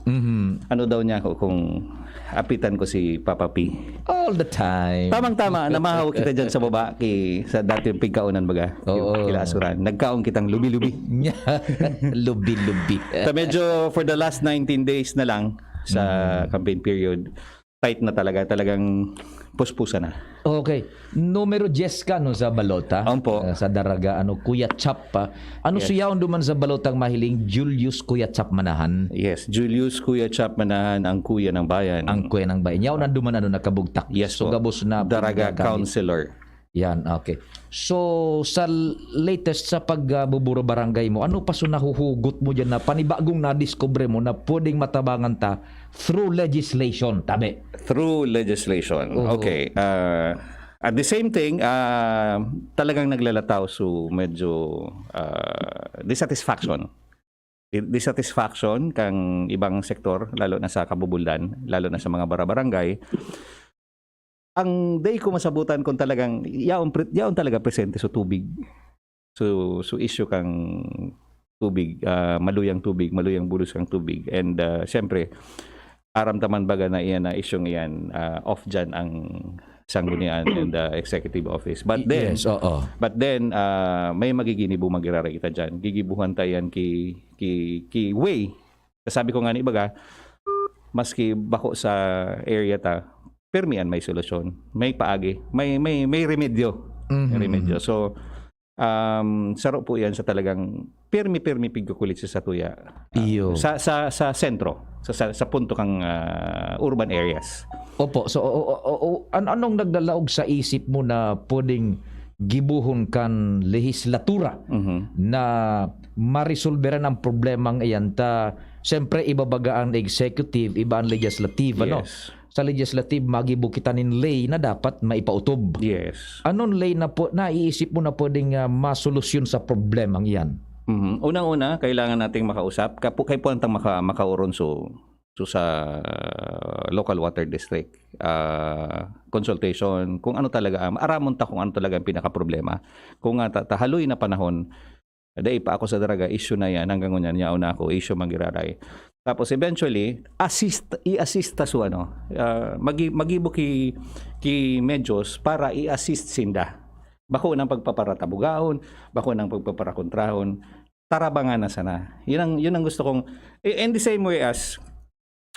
Ano daw niya ako kung apitan ko si Papa P? All the time. Tamang-tama, namahaw kita dyan sa baba sa dati yung pigkaunan baga. Kilasuran. Nagkaong kitang lubi-lubi. Lubi-lubi. Medyo for the last 19 days na lang sa campaign period, tight na talagang puspusa na. Okay. Numero 10 ka no sa Balota. Sa daraga Kuya Chap pa. Siyaon duman sa Balotang mahiling Julius Kuya Chap Manahan. Yes, Julius Kuya Chap Manahan, ang kuya ng bayan. Ang kuya ng bayan. Yaon duman nakabugtak. Yes, so gabos na daraga councilor. Yan, okay. So sa latest sa pagbuburo barangay mo, ano pa nahuhugot mo dyan na panibagong nadiscover mo na pwedeng matabangan ta through legislation, tabi? Through legislation. Okay. At the same thing, talagang naglalataw so medyo dissatisfaction. Dissatisfaction kang ibang sektor, lalo na sa kabubulan, lalo na sa mga barangay. Ang day ko masabutan kung talagang yaon talaga presente sa tubig. So issue kang tubig, maluyang bulos kang tubig. And siyempre, aramtaman baga na iyan na isyong iyan, off dyan ang sanggunian and the executive office. But then, may magiginibo magirara kita dyan. Gigibuhan tayan ki way. Sabi ko nga ni ibaga, maski bako sa area ta, permian may solusyon, may paagi, may remedyo. Remedyo. So saro po 'yan sa talagang permi pigkukulit sa tuya. Sa sentro, sa punto kang urban areas. Opo. So anong nagdalaog sa isip mo na pwedeng gibuhon kan lehislatura na marisolberan ang problemang iyan ta siyempre ibabaga ang executive, iba ang legislative, ano? Sa legislative magibukitanin lay na dapat maipautob. Yes. Anong lay na naiisip mo na pwedeng masolusyon sa problemang iyan? Unang-una, kailangan nating makausap kay po antang makauron so sa local water district consultation kung ano talaga aramon ta kung ano talaga ang pinaka problema. Kung tahaluy na panahon Dahil pa ako sa daraga, issue na yan, hanggang ngunyan, yaon na ako, issue magiraray. Tapos eventually, i-assist ta so magibo ki medyos para i-assist sinda. Bako ng pagpaparatabugaon, bako ng pagpaparakontrahon, tarabangan na sana. Yun ang gusto kong, in the same way as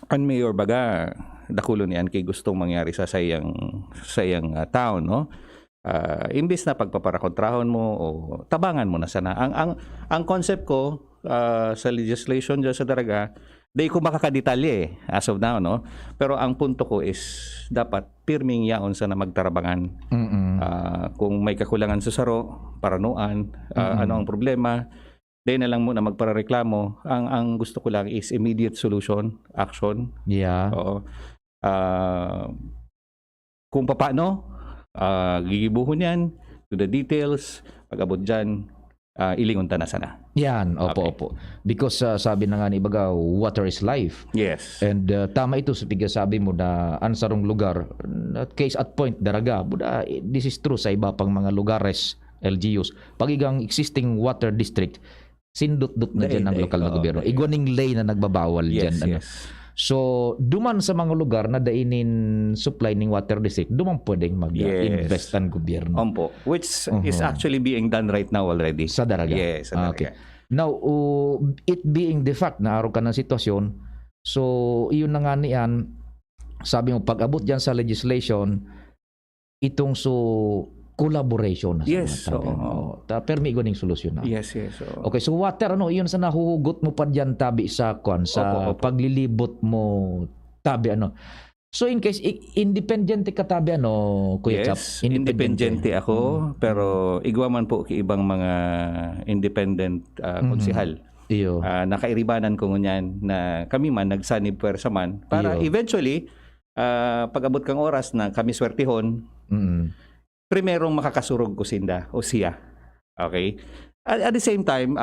ang mayor baga, dakulo niyan kay gustong mangyari sa sayang town, no? Imbis na pagpaparakontrahon mo o tabangan mo na sana. Ang concept ko sa legislation dyan sa daraga, di ko makakadetalye as of now, no? Pero ang punto ko is dapat pirming yaon sana magtarabangan. Kung may kakulangan sa saro, paranuan, ano ang problema, di na lang muna magparareklamo. Ang gusto ko lang is immediate solution, action. Yeah. Oo. Kung paano, gigibuhon yan to the details, pag-abot dyan, ilingon ta na sana. Yan, opo. Because sabi na nga ni Baga, water is life. Yes. And tama ito sa sabi mo na ansarong lugar, case at point, daraga. Buda, this is true sa iba pang mga lugares, LGUs. Pagigang existing water district, sindot-dot na dyan ang lokal na gobyerno. Igwaning lay na nagbabawal dyan. Ano. So, duman sa mga lugar na dainin supply ng water district, duman pwedeng mag-invest ang gobyerno. Ompo. Which is actually being done right now already. Sa daraga? Yes, sa daraga. Okay. Now, it being the fact na araw ka ng sitwasyon, so, iyon na nga niyan, sabi mo, pag-abot dyan sa legislation, itong collaboration na sa mga permi ko ning solusyon na. Yes. Okay, so water, iyon sa nahuhugot mo pa dyan tabi sa paglilibot mo tabi So in case independent ka tabi Kuya Chap? Yes, independent ako, pero igwa man po kay ibang mga independent konsehal. Nakairibanan ko ngunyan na kami man nagsanib puwersa man para eventually pag-abot kang oras na kami swertihon, primerong makakasurog ko sinda o siya. Okay? At the same time,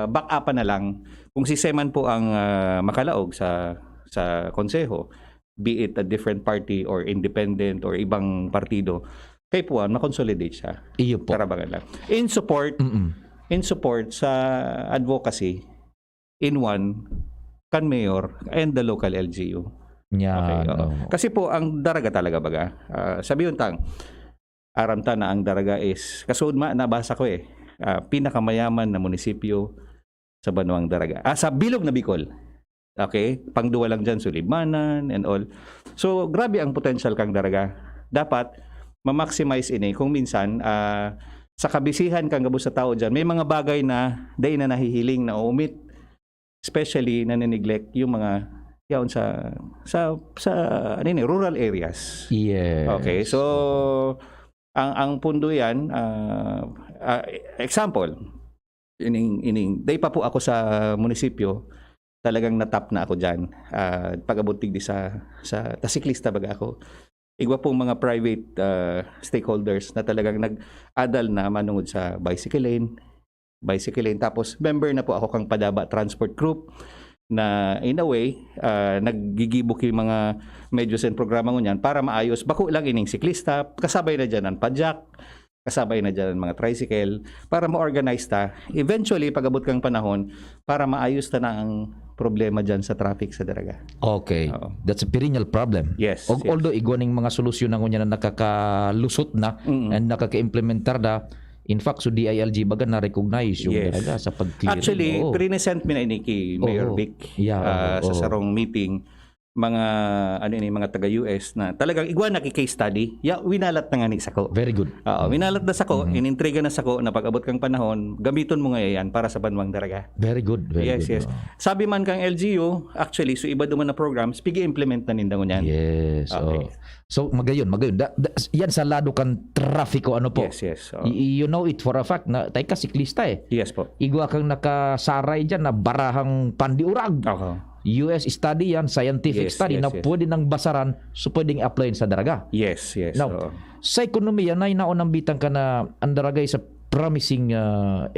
back up na lang kung si Seman po ang makalaog sa konseho, be it a different party or independent or ibang partido, kay Puan, makonsolidate siya. Iyo po. Tarabangan lang. In support sa advocacy, in one, kan mayor and the local LGU. Yeah, okay, Kasi po, ang daraga talaga baga, sabi yung tang, aramta na ang daraga is, kasood nabasa ko pinakamayaman na munisipyo sa Banwang Daraga. Sa Bilog na Bicol. Okay? Pangduwa lang dyan, Sulimanan and all. So, grabe ang potential kang daraga. Dapat, ma-maximize ini. Kung minsan, sa kabisihan kang gabos sa tao dyan, may mga bagay na day na nahihiling na umit. Especially, na neglect yung mga yaon sa rural areas. Yes. Okay, so ang pundo yan, example, day pa po ako sa munisipyo, talagang natap na ako dyan. Pag-abutig di sa tasiklista baga ako. Igwa pong mga private stakeholders na talagang nag-adal na manungod sa bicycle lane. Tapos member na po ako kang Padaba Transport Group na in a way, naggigibok yung mga medyos and programa ngunyan para maayos. Bako lang ining siklista, kasabay na dyan ang padjak, kasabay na dyan ang mga tricycle, para ma-organize ta. Eventually, pag-abot kang panahon, para maayos ta na ang problema dyan sa traffic sa daraga. Okay. That's a perennial problem. Yes. Although, igwaning mga solusyon na ngunyan na nakakalusot na and nakaka-implementar na, in fact, so DILG baga na-recognize yung daraga sa pag-clear. Actually, present mi na ini kay Mayor Vic sa sarong meeting, mga taga-US na talagang igwa na case study, winalat na nga ni sako. Very good. Winalat na sako, inintriga na sako na pag-abot kang panahon, gamiton mo ngayon para sa Banwang Daraga. Very good. Yes. Sabi man kang LGU, actually, so iba duman na programs, pigi-implement na ninda ngunyan. Yes. Okay. So, magayon. Yan sa lado kan trafiko, po? Yes. You know it for a fact na tayo ka siklista Yes po. Igwa kang nakasaray dyan na barahang pandiurag. US study yan, scientific study na pwede nang basaran, so pwedeng applyin sa daraga. Yes. Now, sa ekonomiya, naunang bitang ka na ang daraga is a promising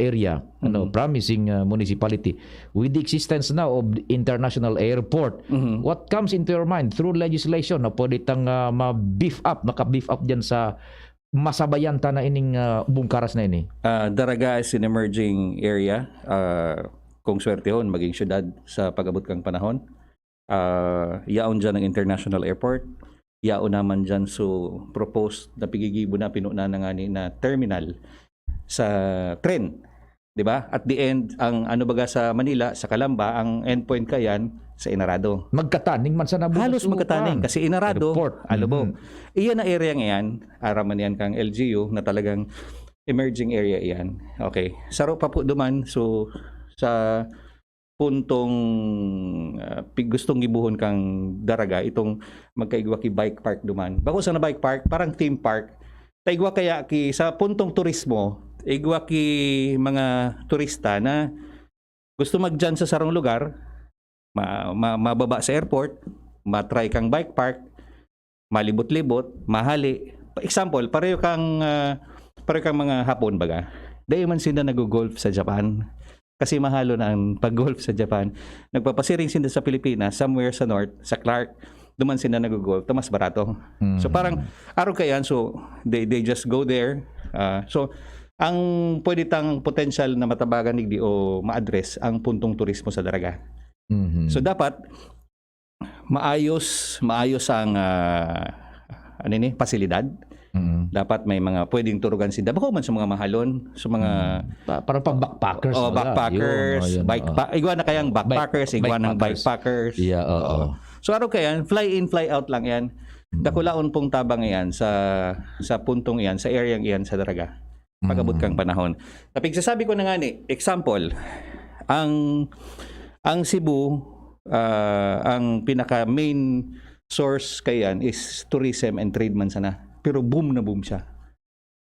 area, promising municipality. With the existence now of the international airport, what comes into your mind through legislation na pwede tang ma-beef up, naka-beef up dyan sa masabayan ta na ining bungkaras na ini? Daraga is an emerging area. Kung swertehon, maging syudad sa pag-abot kang panahon. Yaon dyan ang international airport. Yaon naman dyan so proposed na pigigibo na pinuna na nga ni na terminal sa tren. 'Di ba? At the end, ang ano baga sa Manila, sa Calamba, ang endpoint kayan sa Inarado. Magkataning man sa nabusukan. Halos magkataning kasi Inarado, Airport. Alubog. Iyan na area ngayon, araman yan kang LGU na talagang emerging area iyan. Okay. Saro pa po duman, so sa puntong gustong gibuhon kang daraga, itong magkaigwa ki bike park duman. Bako sa na bike park, parang theme park. Taigwa kaya ki sa puntong turismo, igwa ki mga turista na gusto magdyan sa sarong lugar, mababa sa airport, matry kang bike park, malibot-libot, mahali. Example, pareho kang mga Hapon baga. Dahil man sila nag-golf sa Japan. Kasi mahalo na ang pag-golf sa Japan. Nagpapasiring sila sa Pilipinas, somewhere sa north, sa Clark, duman sila nag-golf, mas barato. So parang araw kayan, so they just go there. So ang pwede tang potential na matabagan nigdi o ma-address ang puntong turismo sa daraga. So dapat maayos ang pasilidad. Dapat may mga pwedeng turugan sila. Bako man sa mga mahalon, sa mga para pang backpackers. Backpackers, igwa na kayang backpackers, igwa ng bikepackers. Yeah, oo. So araw kayan, fly in, fly out lang yan. Dakulaon pong tabang yan sa puntong yan, sa area yan sa daraga. Pag-abot kang panahon. Tapos sasabi ko na nga ni, example, ang Cebu, ang pinaka main source kayan is tourism and trade man sana. Pero boom na boom siya.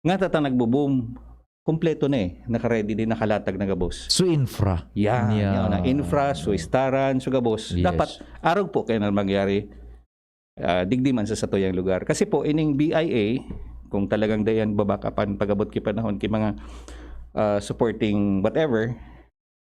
Nga tata nagbo-boom, kompleto na naka-ready din, nakalatag na gabos. So infra. Yeah. Na infra, so istaran, so gabos. Yes. Dapat araw po kaya na mangyari digdi man sa satuyang lugar. Kasi po ining BIA, kung talagang dayan babakapan pag-abot ki panahon ki mga supporting whatever,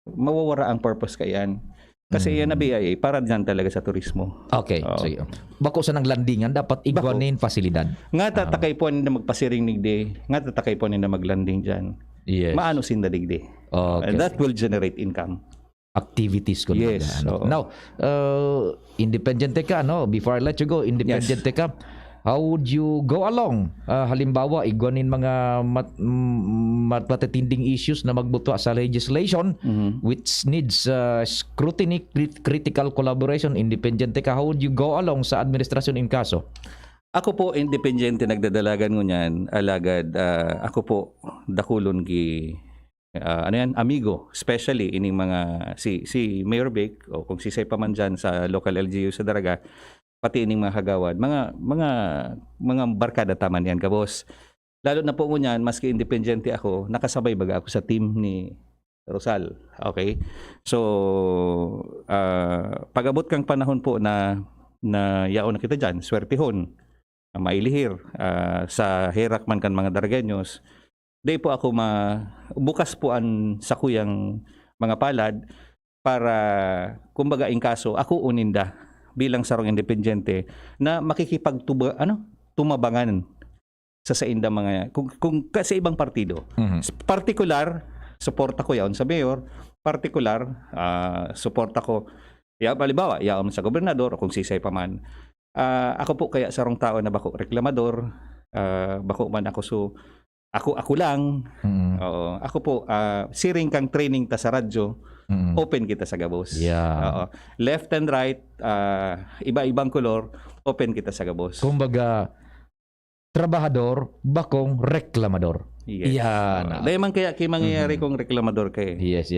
mawawara ang purpose kayan. Kasi yan na BIA para dyan talaga sa turismo. Okay, sige. Bako sa nang landingan dapat igwanin pasilidad. Nga tatakay po na magpasiring nigdi, nga tatakay po na maglanding dyan. Yes. Maano sinda digdi. Okay. And that will generate income. Activities ko yes. Now, independente ka, no? Before I let you go, independente ka. How would you go along? Halimbawa, igwanin mga matatinding issues na magbuto sa legislation which needs scrutiny, critical collaboration, independente ka. How would you go along sa administrasyon in kaso? Ako po, independente nagdadalagan ko niyan. Alagad, ako po, dakulon ki amigo, especially ining mga si Mayor Vic o kung si Say pa man dyan sa local LGU sa Daraga, pati ining mga kagawad, mga barkada taman yan, kabos. Lalo na po ngunyan, maski independente ako, nakasabay baga ako sa team ni Rosal. Okay? So, pag-abot kang panahon po na yaon na kita dyan, swertihon, mailihir, sa herak man kan mga Daragenyos, day po ako bukas po ang sakuyang mga palad para, kumbaga in kaso, ako uninda bilang sarong independente na tumabangan sa inda mga kung sa ibang partido. Particular, suporta ko yaon sa mayor, particular, suporta ko halimbawa, yaon sa gobernador o kung sisay pa man. Ako po kaya sarong tao na bako reklamador, bako man ako ako lang. Ako po siring kang training ta sa radyo. Open kita sa gabos. Left and right, iba-ibang kolor, open kita sa gabos. Kumbaga, trabahador, bakong reklamador. Yes. Dahil man kaya mangyayari kung reklamador kayo. Yes.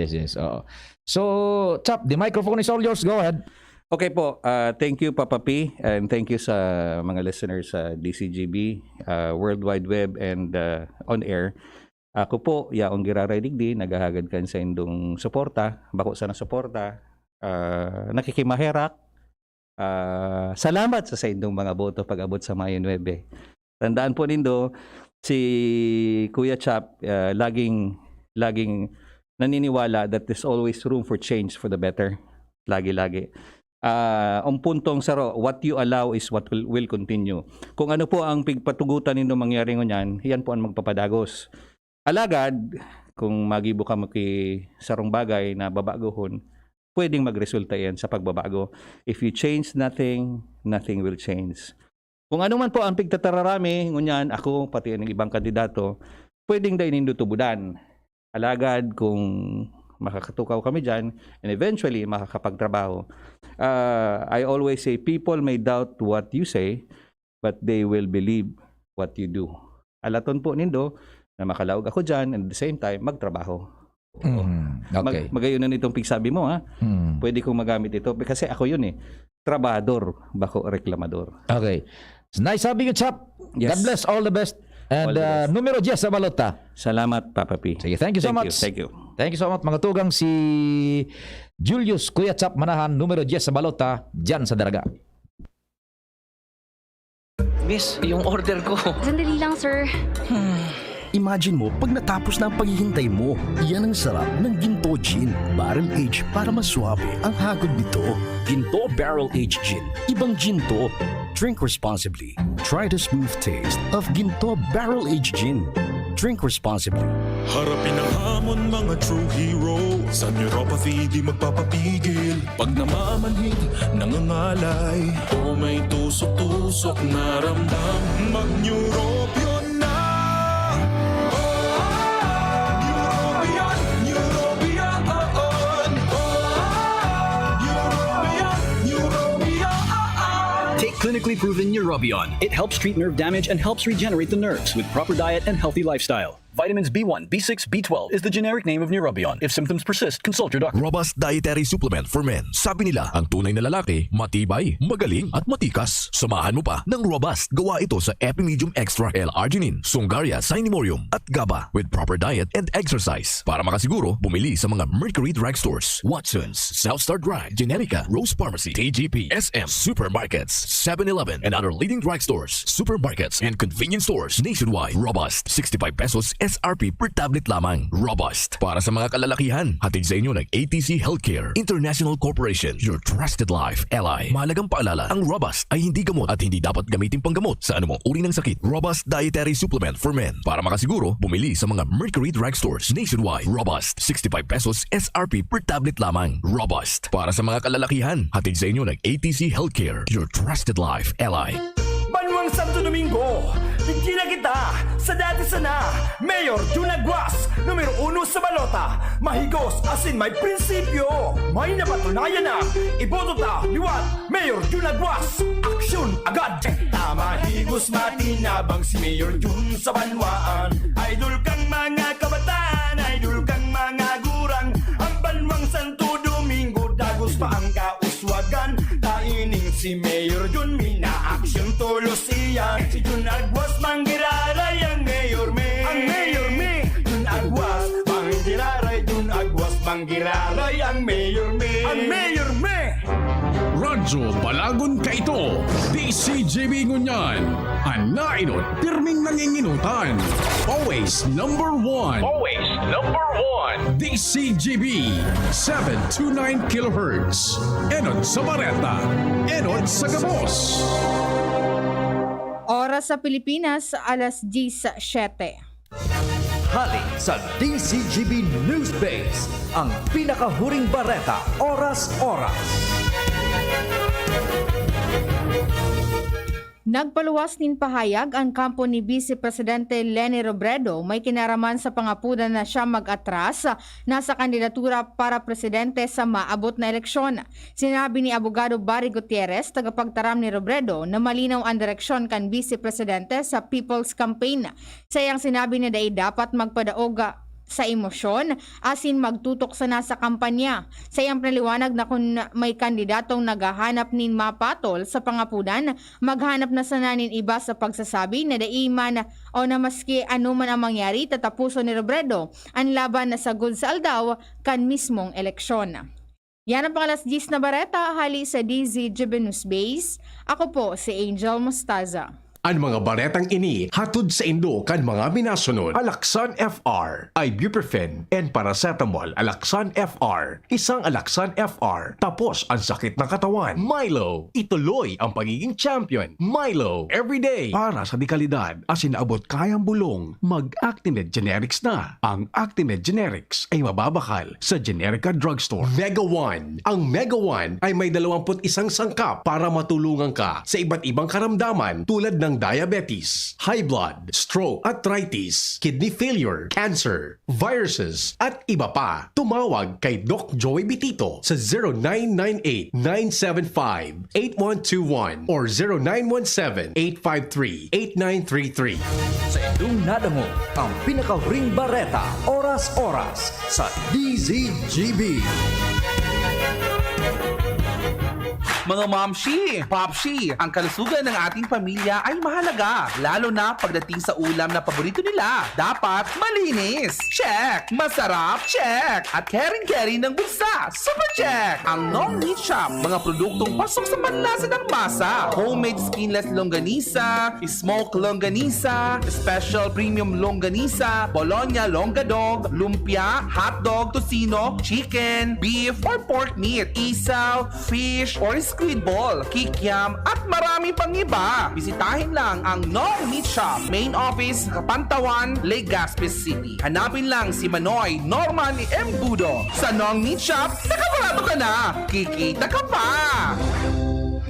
So, Chap, the microphone is all yours. Go ahead. Okay po. Thank you, Papa P. And thank you sa mga listeners sa DCGB, World Wide Web, and on air. Ako po, yaong giraray digdi, naghahagad kan sa indong suporta, bako sa nasuporta, nakikimaherak, salamat sa indong mga boto pag-abot sa Mayo 9. Tandaan po nindo, si Kuya Chap, laging naniniwala that there's always room for change for the better. Lagi. Ang puntong saro, what you allow is what will continue. Kung ano po ang pagpatugutan nindo mangyari ngunyan, yan po ang magpapadagos. Alagad, kung magibo ka sarong bagay na babagohon, pwedeng magresulta yan sa pagbabago. If you change nothing, nothing will change. Kung ano man po ang pigtatararami, ngunyan, ako, pati ang ibang kandidato, pwedeng dahin tubudan. Alagad, kung makakatukaw kami dyan, and eventually, makakapagtrabaho. I always say, people may doubt what you say, but they will believe what you do. Alaton po nindo, na makalaog ako dyan, and at the same time, magtrabaho. Okay. Magayunan itong pigsabi mo, ha? Pwede kong magamit ito. Kasi ako yun eh. Trabador, bako reklamador. Okay. Nice sabi you, chap. Yes. God bless, all the best. And numero 10 sa balota. Salamat, Papa P. Sige, thank you so much. Thank you. Thank you so much. Mga tugang si Julius Kuya Chap Manahan, numero 10 sa balota, dyan sa Daraga. Miss, yung order ko. Sandali lang, sir. Imagine mo, pag natapos na ang paghihintay mo, yan ang sarap ng Ginto Gin. Barrel Age para mas suabe ang hagod nito. Ginto Barrel Age Gin. Ibang gin to. Drink responsibly. Try the smooth taste of Ginto Barrel Age Gin. Drink responsibly. Harapin ang hamon, mga true hero. Sa neuropathy di magpapapigil. Pag namamanhid, nangangalay, o may tusok-tusok na ramdam, mag-neuropyon na. Neuropyon, Neuropyon, Take clinically proven Neurobion. It helps treat nerve damage and helps regenerate the nerves with proper diet and healthy lifestyle. Vitamins B1, B6, B12 is the generic name of Neurobion. If symptoms persist, consult your doctor. Robust dietary supplement for men. Sabi nila, ang tunay na lalaki, matibay, magaling at matikas. Samahan mo pa ng Robust. Gawa ito sa Epimedium Extra L-Arginine, Sungaria Cinnamomum at GABA with proper diet and exercise. Para makasiguro, bumili sa mga Mercury Drugstores, Watson's, Southstar Drug, Generica, Rose Pharmacy, TGP, SM, Supermarkets, 7-Eleven, and other leading drugstores, supermarkets, and convenience stores nationwide. Robust, 65 pesos SRP per tablet lamang. Robust. Para sa mga kalalakihan, hatid sa inyo ng ATC Healthcare International Corporation, your trusted life ally. Mahalagang paalala, ang Robust ay hindi gamot at hindi dapat gamitin panggamot sa anumang uri ng sakit. Robust Dietary Supplement for Men. Para makasiguro, bumili sa mga Mercury Drugstores nationwide. Robust. 65 pesos SRP per tablet lamang. Robust. Para sa mga kalalakihan, hatid sa inyo ng ATC Healthcare, your trusted life ally. Banwang Santo Domingo, bigyan na kita sa dati sana. Mayor Jun Aguas, numero 1 sa balota. Mahigos as in may prinsipyo. May napatunayan na, iboto ta, liwat. Mayor Jun Aguas, aksyon agad. Tama, higos matinabang si Mayor Jun sa banwaan. Idol kang mga kabataan, idol kang mga gurang. Ang Banwang Santo Domingo, dagos pa ang kauswagan. Taining si Mayor Jun, mina-aksyon tulos iyan. Si Jun Aguas, manggiraray ang Mayor Me. Ang Mayor Me, Jun Aguas, manggiraray. Jun Aguas, manggiraray ang Mayor Me. Ang Mayor Me. Radyo Balagon ka ito. DCGB Ngunyan. Anainot, pirming nanginginutan. Always number 1. Always number 1. DCGB 729 kHz. Enod sa Bareta. Enod sa Gabos. Oras sa Pilipinas, alas 10:07. Halik sa DCGB News Base, ang pinakahuring bareta, oras-oras. Nagpaluwas nin pahayag ang kampo ni Vice Presidente Leni Robredo may kinaraman sa pangapunan na siya mag-atras na sa kandidatura para presidente sa maabot na eleksyon. Sinabi ni Abogado Barry Gutierrez, tagapagtaram ni Robredo, na malinaw ang direksyon kan Vice Presidente sa People's Campaign. Sayang sinabi na dapat magpadaog sa emosyon, asin magtutok sa nasa kampanya. Sayang paliwanag na kung may kandidatong naghahanap nin mapatol sa pangapunan, maghanap na sana nin iba sa pagsasabi na daiman o na maski anuman ang mangyari, tatapuso ni Robredo ang laban na sagud sa aldaw kan mismong eleksyon. Yan ang pangalas 10 na bareta, hali sa DZGB News Base. Ako po si Angel Mostaza. Ang mga baretang ini hatod sa Indo kan mga minasunod. Alaksan FR, ibuprofen, and paracetamol. Alaksan FR, isang Alaksan FR. Tapos ang sakit ng katawan. Milo, ituloy ang pagiging champion. Milo, everyday. Para sa dekalidad, asin abot kayang bulong, mag-Actimед Generics na. Ang Actimed Generics ay mababakal sa Generica Drugstore. Mega One. Ang Mega One ay may 21 sangkap para matulungan ka sa iba't ibang karamdaman tulad ng diabetes, high blood, stroke, arthritis, kidney failure, cancer, viruses, at iba pa. Tumawag kay Doc Joey Bitito sa 0998-975-8121 or 0917-853-8933. Sa inyong nadamo, ang pinakahuring bareta, oras-oras sa DZGB. Mga momshi, popshi, ang kalusugan ng ating pamilya ay mahalaga, lalo na pagdating sa ulam na paborito nila. Dapat malinis, check. Masarap, check. At caring-carry ng bulsa, super check. Ang Nong Meat Shop, mga produktong pasok sa panlasa ng masa. Homemade skinless longganisa, smoked longganisa, special premium longganisa, Bologna longadog, lumpia, hotdog, tocino, chicken, beef, or pork meat, isaw, fish, or squid ball, kikiam, at marami pang iba. Bisitahin lang ang Nong Meat Shop, main office, Kapantawan, Legazpi City. Hanapin lang si Manoy Norman M. Budo. Sa Nong Meat Shop, nakabarado ka na. Kikita ka pa!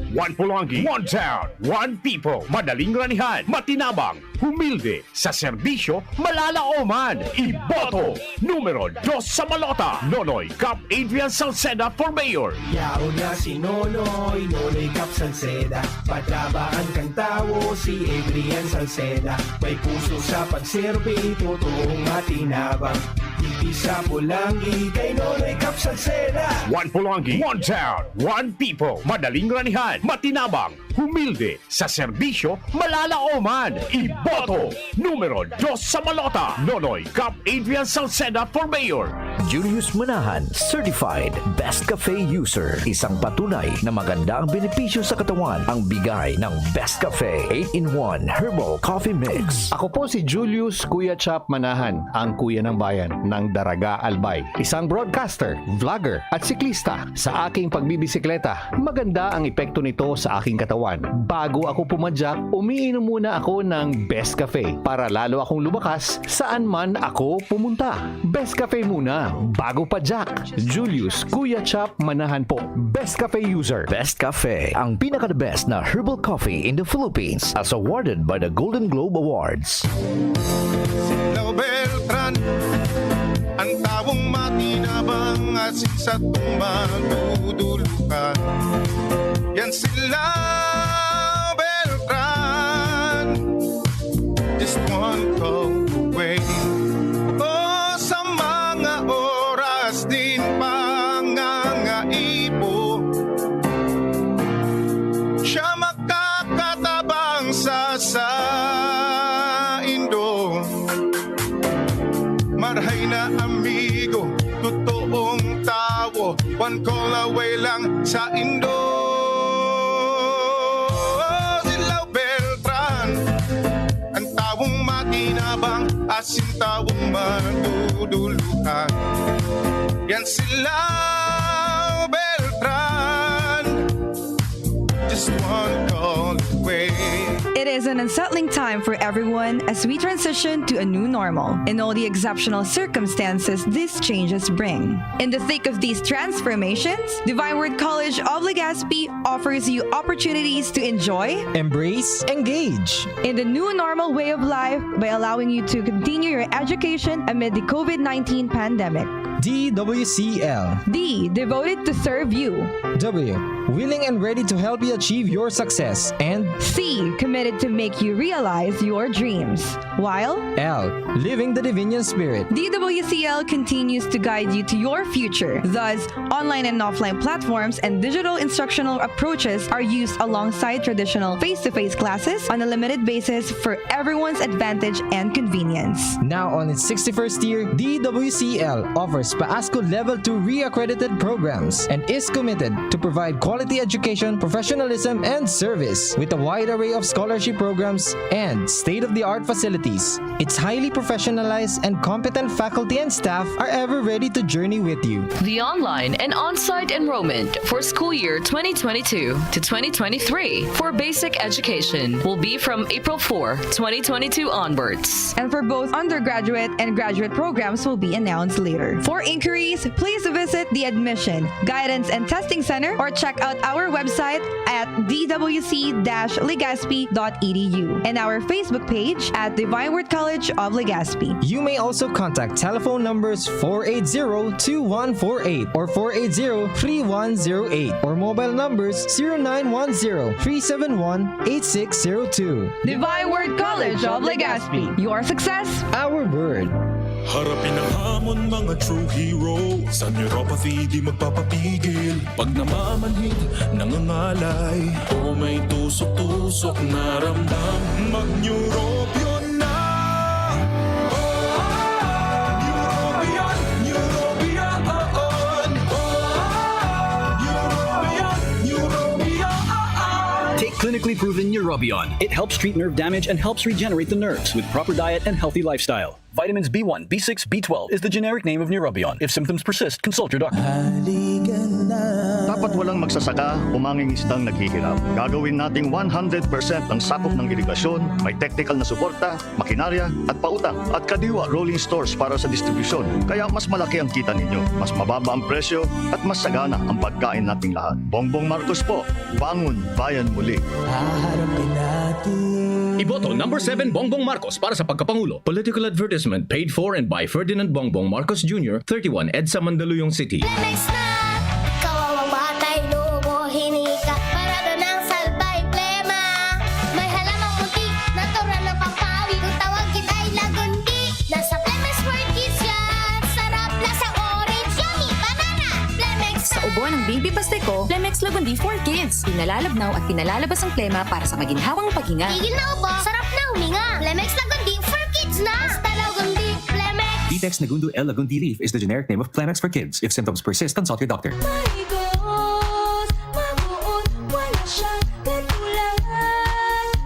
One Pulangi, one town, one people, madaling ranihan, matinabang, humilde, sa serbisyo, malalaoman, iboto. Numero 2 sa Malota, Nonoy Cap Adrian Salceda for Mayor. Yaon na si Nonoy, Nonoy Cap Salceda. Patrabaan kang tawo, si Adrian Salceda. May puso sa pagserbi, totoong matinabang. Hindi sa Pulangi, kay Nonoy Cap Salceda. One Pulangi, one town, one people, madaling ranihan, matinabang, humilde, sa serbisyo, malalaoman, iboto. Numero 2 sa Malota, Nonoy Cap Adrian Salceda for Mayor. Julius Manahan, Certified Best Cafe User. Isang patunay na maganda ang benepisyo sa katawan ang bigay ng Best Cafe 8-in-1 Herbal Coffee Mix. Ako po si Julius Kuya Chap Manahan, ang kuya ng bayan ng Daraga Albay. Isang broadcaster, vlogger at siklista. Sa aking pagbibisikleta, maganda ang epekto nito sa aking katawan. Bago ako pumadyak, umiinom muna ako ng Best Cafe para lalo akong lumakas saan man ako pumunta. Best Cafe muna, bago padyak. Julius Kuya Chap Manahan po, Best Cafe User. Best Cafe, ang pinaka-the best na herbal coffee in the Philippines as awarded by the Golden Globe Awards. Silaw Beltran, ang tawong matinabang at sa tumbang dudulukan. Yan sila Beltran, just one call away. Oh, sa mga oras din pangangaibo, siya makakatabang sa Indo. Marhay na amigo, totoong tawo, one call away lang sa Indo. Silaw Beltran, ang tawong matinabang, asin tawong madudulukan. Yan sila Beltran, just one call away. It is an unsettling time for everyone as we transition to a new normal and all the exceptional circumstances these changes bring. In the thick of these transformations, Divine Word College of Legazpi offers you opportunities to enjoy, embrace, engage in the new normal way of life by allowing you to continue your education amid the COVID-19 pandemic. DWCL. D, devoted to serve you. W, willing and ready to help you achieve your success. And C, committed to make you realize your dreams. While L, living the Divinian Spirit. DWCL continues to guide you to your future. Thus, online and offline platforms and digital instructional approaches are used alongside traditional face-to-face classes on a limited basis for everyone's advantage and convenience. Now on its 61st year, DWCL offers PAASCO Level 2 re-accredited programs and is committed to provide quality education, professionalism, and service with a wide array of scholarship programs and state-of-the-art facilities. Its highly professionalized and competent faculty and staff are ever ready to journey with you. The online and on-site enrollment for school year 2022 to 2023 for basic education will be from April 4, 2022 onwards. And for both undergraduate and graduate programs will be announced later. For inquiries, please visit the Admission, Guidance and Testing Center or check out our website at dwc-legazpi.edu and our Facebook page at Divine Word College of Legazpi. You may also contact telephone numbers 480-2148 or 480-3108 or mobile numbers 0910-371-8602. Divine Word College of Legazpi. Your success, our word. Harapin ang hamon mga true hero. Sa neuropathy di magpapapigil. Pag namamanhid, nangangalay, o may tusok-tusok na ramdam, mag-neurobion na. Neurobion, neurobion, neurobion. Take clinically proven Neurobion. It helps treat nerve damage and helps regenerate the nerves with proper diet and healthy lifestyle. Vitamins B1, B6, B12 is the generic name of Neurobion. If symptoms persist, consult your doctor. Dapat walang magsasaka o mangingisdang naghihirap. Gagawin nating 100% ang sakop ng irigasyon, may technical na suporta, makinarya at pautang at kadiwa rolling stores para sa distribusyon. Kaya mas malaki ang kita ninyo, mas mababa ang presyo at mas sagana ang pagkain nating lahat. Bongbong Marcos po, bangon bayan muli. Haharapin natin. Iboto number 7 Bongbong Marcos para sa pagkapangulo. Political advertisement paid for and by Ferdinand Bongbong Marcos Jr., 31 EDSA Mandaluyong City. Kawawang batay, lubo, hinika, parado ng salbay, plema. May halamang puti, natural na pampawi, kung tawag kita ay lagundi. Nasa Plemex Workies yan, sarap na sa orange, yummy, banana, Plemex. Sa ubo ng baby pasteco, Plemex Lagundi for Kids. Pinalalabnaw at pinalalabas ang plema para sa maginhawang paghinga. Tigil na ubo, sarap na huminga. Plemex Lagundi for Kids na. Basta Lagundi, Plemex. Vitex Nagundo L. Lagundi Leaf is the generic name of Plemex for Kids. If symptoms persist, consult your doctor. Mahigos, mabuon, wala siyang katulad.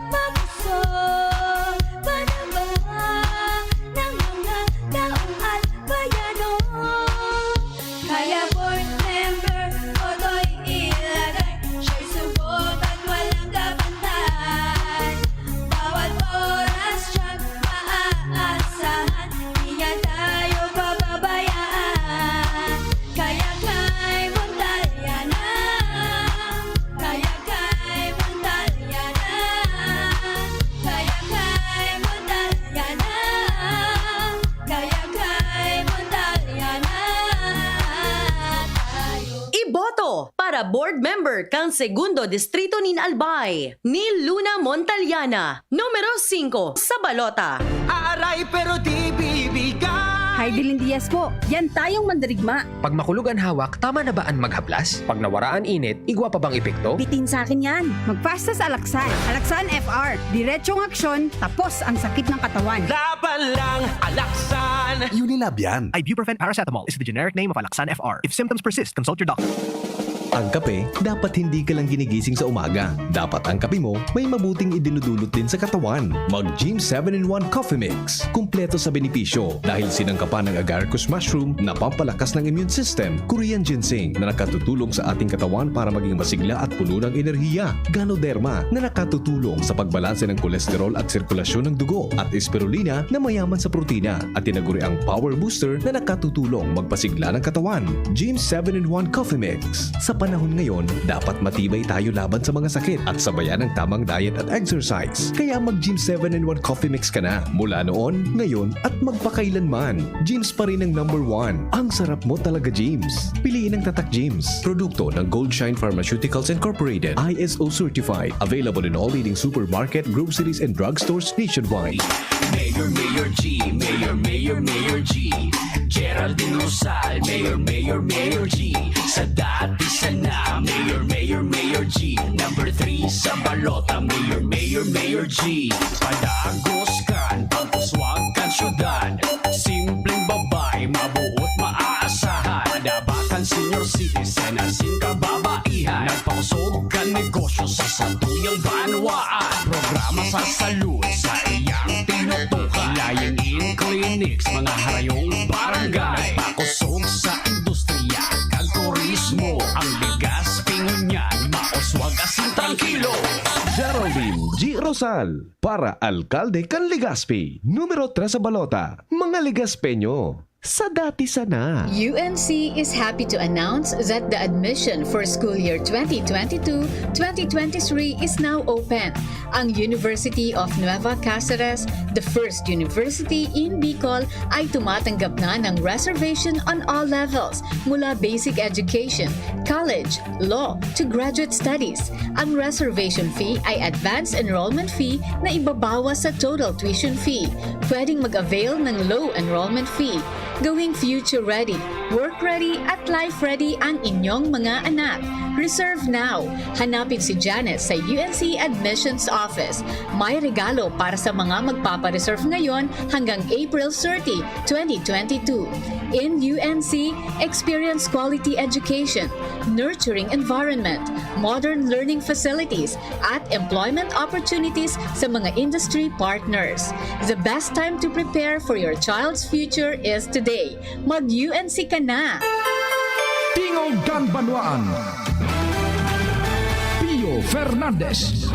Mabusog, panaba ng mga taong at bayano. Kaya board member, oto'y ilagay. Siya'y subot at walang kapantay. Bawat oras siyang maaasahan. Di niya tayo pababayaan. Kaya kay Montalya na. Kaya kay Montalya na. Kaya kay Montalya na. Kaya kay Montalya na tayo. Iboto para board member kang segundo distrito ni Albay ni Luna Montaliana, numero 5 sa balota. Aaray pero di bibigay. Heidelin Diaz po, yan tayong mandirigma. Pag makulog ang hawak, tama na ba ang maghaplas? Pag nawaraan init, igwa pa bang epekto? Bitin sa akin yan. Magpasta sa Alaksan. Alaksan FR. Diretsyong aksyon, tapos ang sakit ng katawan. Laban lang, Alaksan. Unilab yan. Ibuprofen paracetamol is the generic name of Alaksan FR. If symptoms persist, consult your doctor. Ang kape, dapat hindi ka lang ginigising sa umaga. Dapat ang kape mo may mabuting idinudulot din sa katawan. Mag-Gym 7-in-1 Coffee Mix. Kumpleto sa benepisyo dahil sinangkapan ng agaricus mushroom na pampalakas ng immune system, Korean ginseng na nakatutulong sa ating katawan para maging masigla at puno ng enerhiya, Ganoderma na nakatutulong sa pagbalanse ng kolesterol at sirkulasyon ng dugo, at Spirulina na mayaman sa protina, at tinaguri ang Power Booster na nakatutulong magpasigla ng katawan. Gym 7-in-1 Coffee Mix. Sa panahon ngayon, dapat matibay tayo laban sa mga sakit at sabayan ng tamang diet at exercise. Kaya mag-Gym 7-in-1 Coffee Mix ka na mula noon, ngayon at magpakailanman. Gyms pa rin ang number 1. Ang sarap mo talaga, Gyms. Piliin ang Tatak Gyms. Produkto ng Gold Shine Pharmaceuticals Incorporated. ISO certified. Available in all leading supermarket, groceries, and drugstores nationwide. Mayor, Mayor G, Mayor, Mayor, Mayor G. Geraldine Rosal, Mayor, Mayor, Mayor G. Sa dati sana, Mayor, Mayor, Mayor G. Number 3 sa balota, Mayor, Mayor, Mayor G. Padagos kan, pagpuswag kan syudad. Simpleng babae, mabuot maaasahan. Padabakan senior citizen, asin ka babae. negosyo sa satuyang banwaan. Programa sa salud sa iyang tinutukan. Layanin clinics, mga harayong barangay. Nagpakusog sa industriya, kag turismo. Ang bigas, pingunyan, maoswag asin tranquilo. Geraldine G. Rosal para Alkalde kan Legazpi. Numero 3 sa balota. Mga Legazpeño. Sa dati sana. UNC is happy to announce that the admission for school year 2022-2023 is now open. Ang University of Nueva Cáceres, the first university in Bicol, ay tumatanggap na ng reservation on all levels, mula basic education, college, law, to graduate studies. Ang reservation fee ay advanced enrollment fee na ibabawas sa total tuition fee. Pwedeng mag-avail ng low enrollment fee. Gawing future ready, work ready at life ready ang inyong mga anak. Reserve now. Hanapin si Janet sa UNC Admissions Office. May regalo para sa mga magpapareserve ngayon hanggang April 30, 2022. In UNC, experience quality education, nurturing environment, modern learning facilities, at employment opportunities sa mga industry partners. The best time to prepare for your child's future is today. Mag-UNC ka na! Tingog dan Banwaan. Pio Fernandez.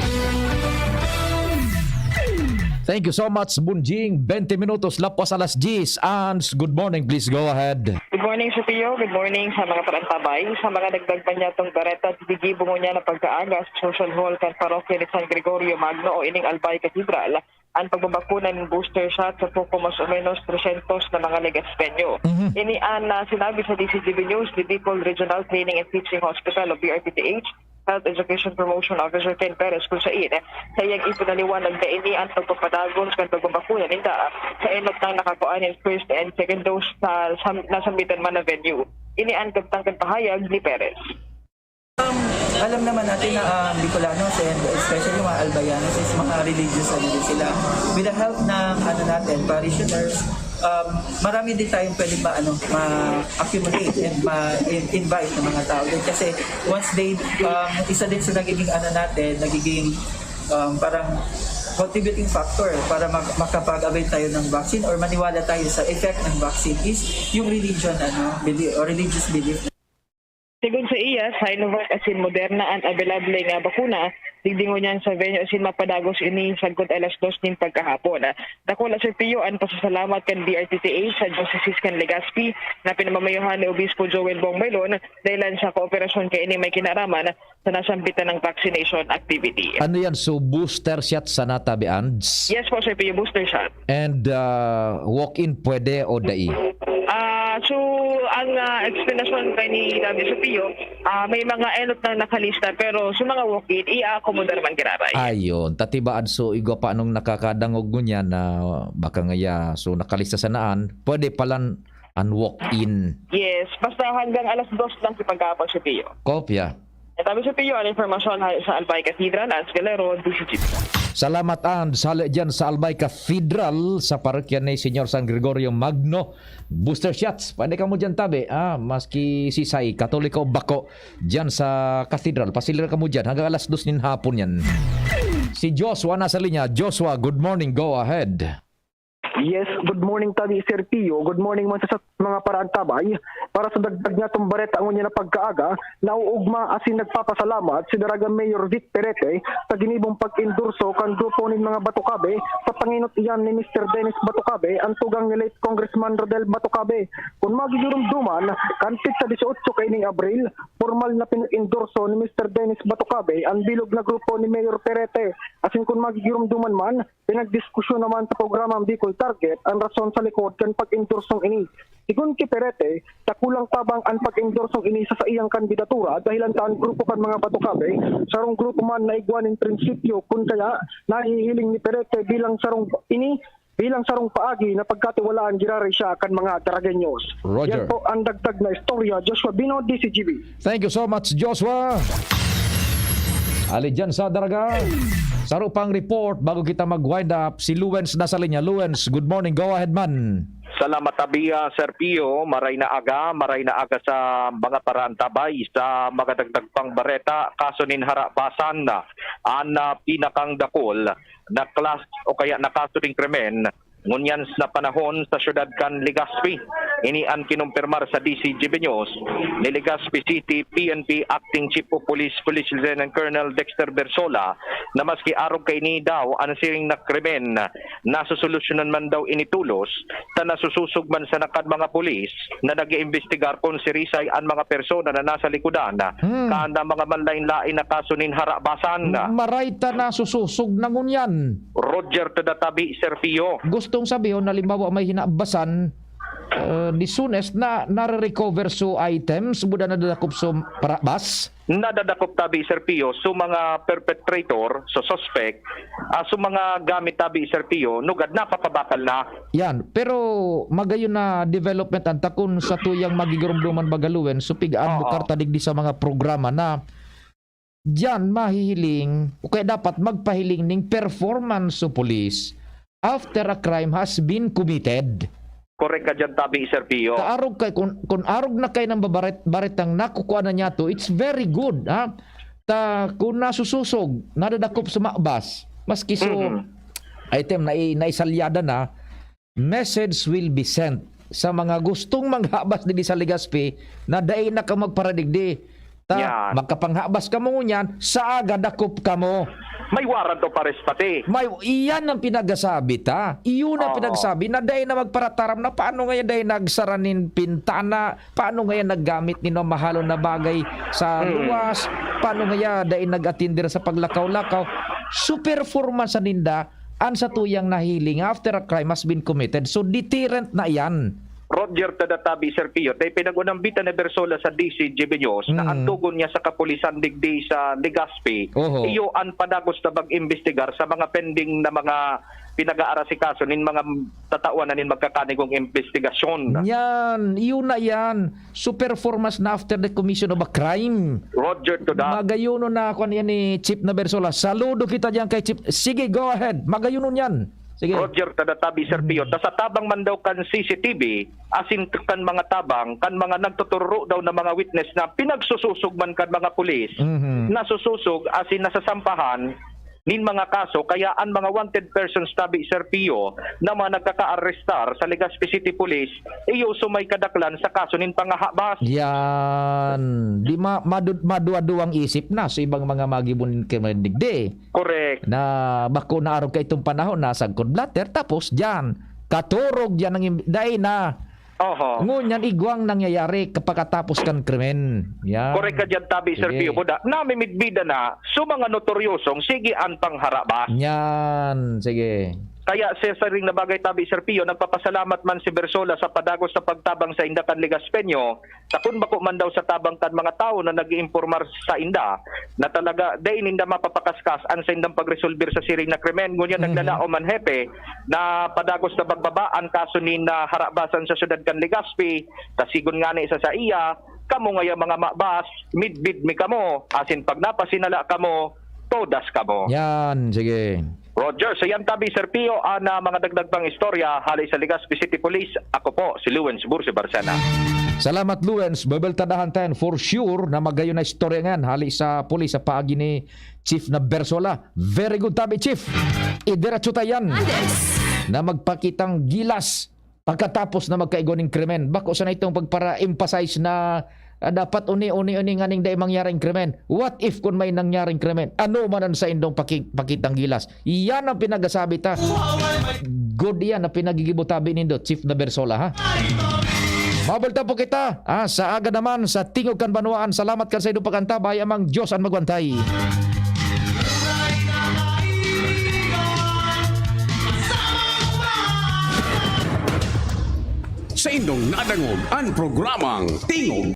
Thank you so much, Bunjing. 20 minutos lapos alas 10. Ans, good morning. Please go ahead. Good morning, sa Pio. Good morning sa mga parantabay. Sa mga dagdag pa niya itong kareta at bigibungo niya na pagkaaga sa Social Hall kan Parokya ni San Gregorio Magno o ining Albay Cathedral. Ang pagbabakuna ng booster shot sa poco mas o menos 300 na mga Legazpeño. Ini ang sinabi sa DCTV News, the Bicol Regional Training and Teaching Hospital o BRTTH, Health Education Promotion Officer Ken Perez kung sa iyang ipinaliwanag na ini ang pagpapadagons kan pagbabakuna ninda sa enot ng nakakuanin first and second dose na nasambitan man na venue. Ini ang kaptangkan pahayag ni Perez. Alam naman natin na Bicolanos and especially mga Albayanos is mga religious na din sila. With the help ng natin, parishioners, marami din tayong pwede ma-accumulate and ma-invite ng mga tao. Kasi once they, isa din sa nagiging nagiging parang contributing factor para makapag-avail tayo ng vaccine or maniwala tayo sa effect ng vaccine is yung religion, or religious belief. Sigon sa iya, Sinovac asin Moderna ang available nga bakuna, digdingon niyan sa venue asin mapadagos ini sagkot alas 2 nin pagkahapon. Dako la Sir Pio ang pasasalamat kan BRTTA sa Diocese kan Legazpi na pinamamayuhan ni Obispo Joel Bongbailon dahilan sa kooperasyon kay ini may kinaraman sa nasambitan ng vaccination activity. Ano yan? So booster shot sa natabians? Yes po Sir Pio, booster shot. And walk-in pwede o dai? So, ang explanation kay ni David Sopio, may mga enot na nakalista pero sa mga walk-in, i-accommodar man giraray. Ayun, tatibaan so igwa pa anong nakakadangog niya na baka ngaya so nakalista sa naan, pwede palan ang walk-in. Yes, basta hanggang alas 2 lang si pagkapag Sopio. Kopya. David Sopio, ang informasyon sa Albay Cathedral, Ascalero, DCG. Salamat and sali dyan sa Albay Cathedral sa parokya ni Senyor San Gregorio Magno. Booster shots. Pwede ka mo dyan tabi. Maski sisay, Katoliko, Bako. Dyan sa Cathedral. Pasilir ka mo dyan. Hanggang alas 2 nin hapon yan. Si Joshua nasa linya. Joshua, good morning. Go ahead. Yes, good morning tabi Sir Pio. Good morning man sa mga parantabay. Para sa dagdag nga itong bareta ang na pagkaaga, nauugma asin nagpapasalamat si Daraga Mayor Vic Perete sa ginibong pag-endorso kan grupo ng mga Batucabe sa panginot iyan ni Mr. Dennis Batucabe ang tugang ni late Congressman Rodel Batucabe. Kung magigirumduman, kantik sa 18 kay ning Abril, formal na pinag-endorso ni Mr. Dennis Batucabe ang bilog na grupo ni Mayor Perete. Asin kung magigirumduman man, pinagdiskusyon naman sa programa Bicol Target ang rason sa likod kan pag-endorsong ini. Sigun kay Perete, takulang tabang ang pag-endorsong ini sa iyang kandidatura dahilan taan grupo kan mga Batucabe, sarong grupo man na igwanin prinsipyo kun kaya nahihiling ni Perete bilang sarong paagi na pagkatiwalaan girari siya kan mga Darageños. Roger. Yan po ang dagdag na istorya. Joshua Bino, DCGB. Thank you so much, Joshua. Ali dyan sa Daraga. Saro pang report bago kita mag-wind up. Si Luwens nasa linya. Luwens, good morning. Go ahead man. Salamat tabiya, Sir Pio. Maray na aga sa mga parantabay sa mga dagdag pang bareta kaso nin harapasan na ang pinakang dakol na klas o kaya na kaso ning krimen ngunyan na panahon sa syudad kan Legazpi. Ini ang kinumpirmar sa DCGB News ni Legazpi City PNP Acting Chief of Police Police Lieutenant Colonel Dexter Bersola na maski arog kay ni daw ang siring na krimen nasusolusyonan man daw initulos ta nasususog man sa nakad mga pulis na nag-iimbestigar kung sirisay ang mga persona na nasa likodan kanda mga manlain-lain na kaso nin harabasan. Maray ta nasususog na ngunyan. Roger Tadatabi, Sir Pio. Gustong sabihin na limbawa may hinabasan di soonest na nare-recover so items buda na dadakop so parabas. Nadadakop tabi, Sir Pio, so mga perpetrator, so suspect, so mga gamit tabi, Sir Pio, nugad na papabakal na. Yan, pero magayon na development ang takon sa tuyang magigurumduman bagaluwen so pigaan bukar tadigdi sa mga programa na diyan mahihiling o kaya dapat magpahiling ning performance so police after a crime has been committed. Correct ka dyan tabi, Sir Pio. Kaarog kay kung arog na kay ng baritang nakukuha na niya to, it's very good, ha? Kung nasususog, nadadakop sa makbas, maski so item na naisalyada na, message will be sent sa mga gustong manghabas din sa Legazpi na dahil na ka magparadigdi. Magkapanghabas ka mo ngunyan, sa aga dakop ka mo. May warrant o pares pati. Iyan ang pinagasabi ta. Iyon ang pinagsabi na dahil na magparataram na paano ngayon dahil nagsaranin pintana, paano ngayon naggamit nino mahalon na bagay sa luwas, paano ngayon dahil nag-atindir sa paglakaw-lakaw. Super performance sa ninda ang sa tuyang nahiling after a crime has been committed. So deterrent na yan. Roger Tadatabi, Sir Pio, tayo pinag-unambitan na Bersola sa DCGB News na ang tugon niya sa kapulisan digdi sa Legazpi, iyo ang padagos na mag-imbestigar sa mga pending na mga pinag-aarasikaso nin mga tatawan na nin magkakanigong investigasyon. Yan, iyon na yan. So performance na after the commission of a crime. Roger to that. Magayuno na ako yan ni Chief na Bersola. Saludo kita dyan kay Chief. Sige, go ahead. Magayuno yan. Sige. Roger Tadatabi, Sir Pio. Ta sa tabang man daw kan CCTV, asin kan mga tabang, kan mga nagtuturo daw na mga witness na pinagsususog man kan mga pulis, nasususog asin nasasampahan nin mga kaso, kaya ang mga wanted persons tabi, Sir Pio, na mga nagkaka-arrestar sa Legazpi City Police, iyo sumay kadaklan sa kaso nin pangahabas. Yan. Di maduwa-duwang isip na sa ibang mga magibunin kinadigdi. Correct. Na bako na araw ka itong panahon na sagkod blatter, tapos dyan, katurog dyan ang dahil na ngunyan igwang nangyayari kapagkatapos kan krimen. Yan. Korek ka dyan tabi, Sir Pio. Buda, namimidbida na sa mga notoryosong sige ang pangharabas. Yan. Sige. Kaya sa ring na bagay tabi, Sir Pio, nagpapasalamat man si Bersola sa padagos sa pagtabang sa Indakan Legazpeño, takun bako man daw sa tabang kan mga tao na nag-iimpormar sa Inda na talaga dahin inda mapapakaskas ang sa indang pagresolbir sa siring na krimen. Ngunyan naglalao man hepe na padagos na bagbabaan kaso ni na harabasan sa syudad kan Legazpi, tasigon nga na isa sa iya, kamo ngaya mga mabas, midbid mi kamo, asin pag napasinala kamo, todas kamo. Yan, sige. Roger, sa yan tabi, Sir Pio, na mga dagdag pang istorya, halay sa Legazpi City Police, ako po, si Luwens Bursi Barsana. Salamat, Luwens. Babeltadahan tayo for sure na magayon na istorya nga, halay sa police sa paagi ni Chief na Bersola. Very good tabi, Chief. Idiretso tayan na magpakitang gilas pagkatapos na magkaigon ng krimen. Bako sa na itong pagpara-emphasize na dapat uni nganing day mangyaring krimen. What if kung may nangyaring krimen? Ano man ang sa indong pakitang gilas? Iyan ang pinagasabi ta. Good yan na pinagigibutabi nindo, Chief na Bersola, ha? Mabalta po kita sa aga naman sa Tingog kan Banwaan. Salamat kan sa indong pagkantabay. Amang Diyos ang magwantay. Sa indong nadangog ang programang Tingog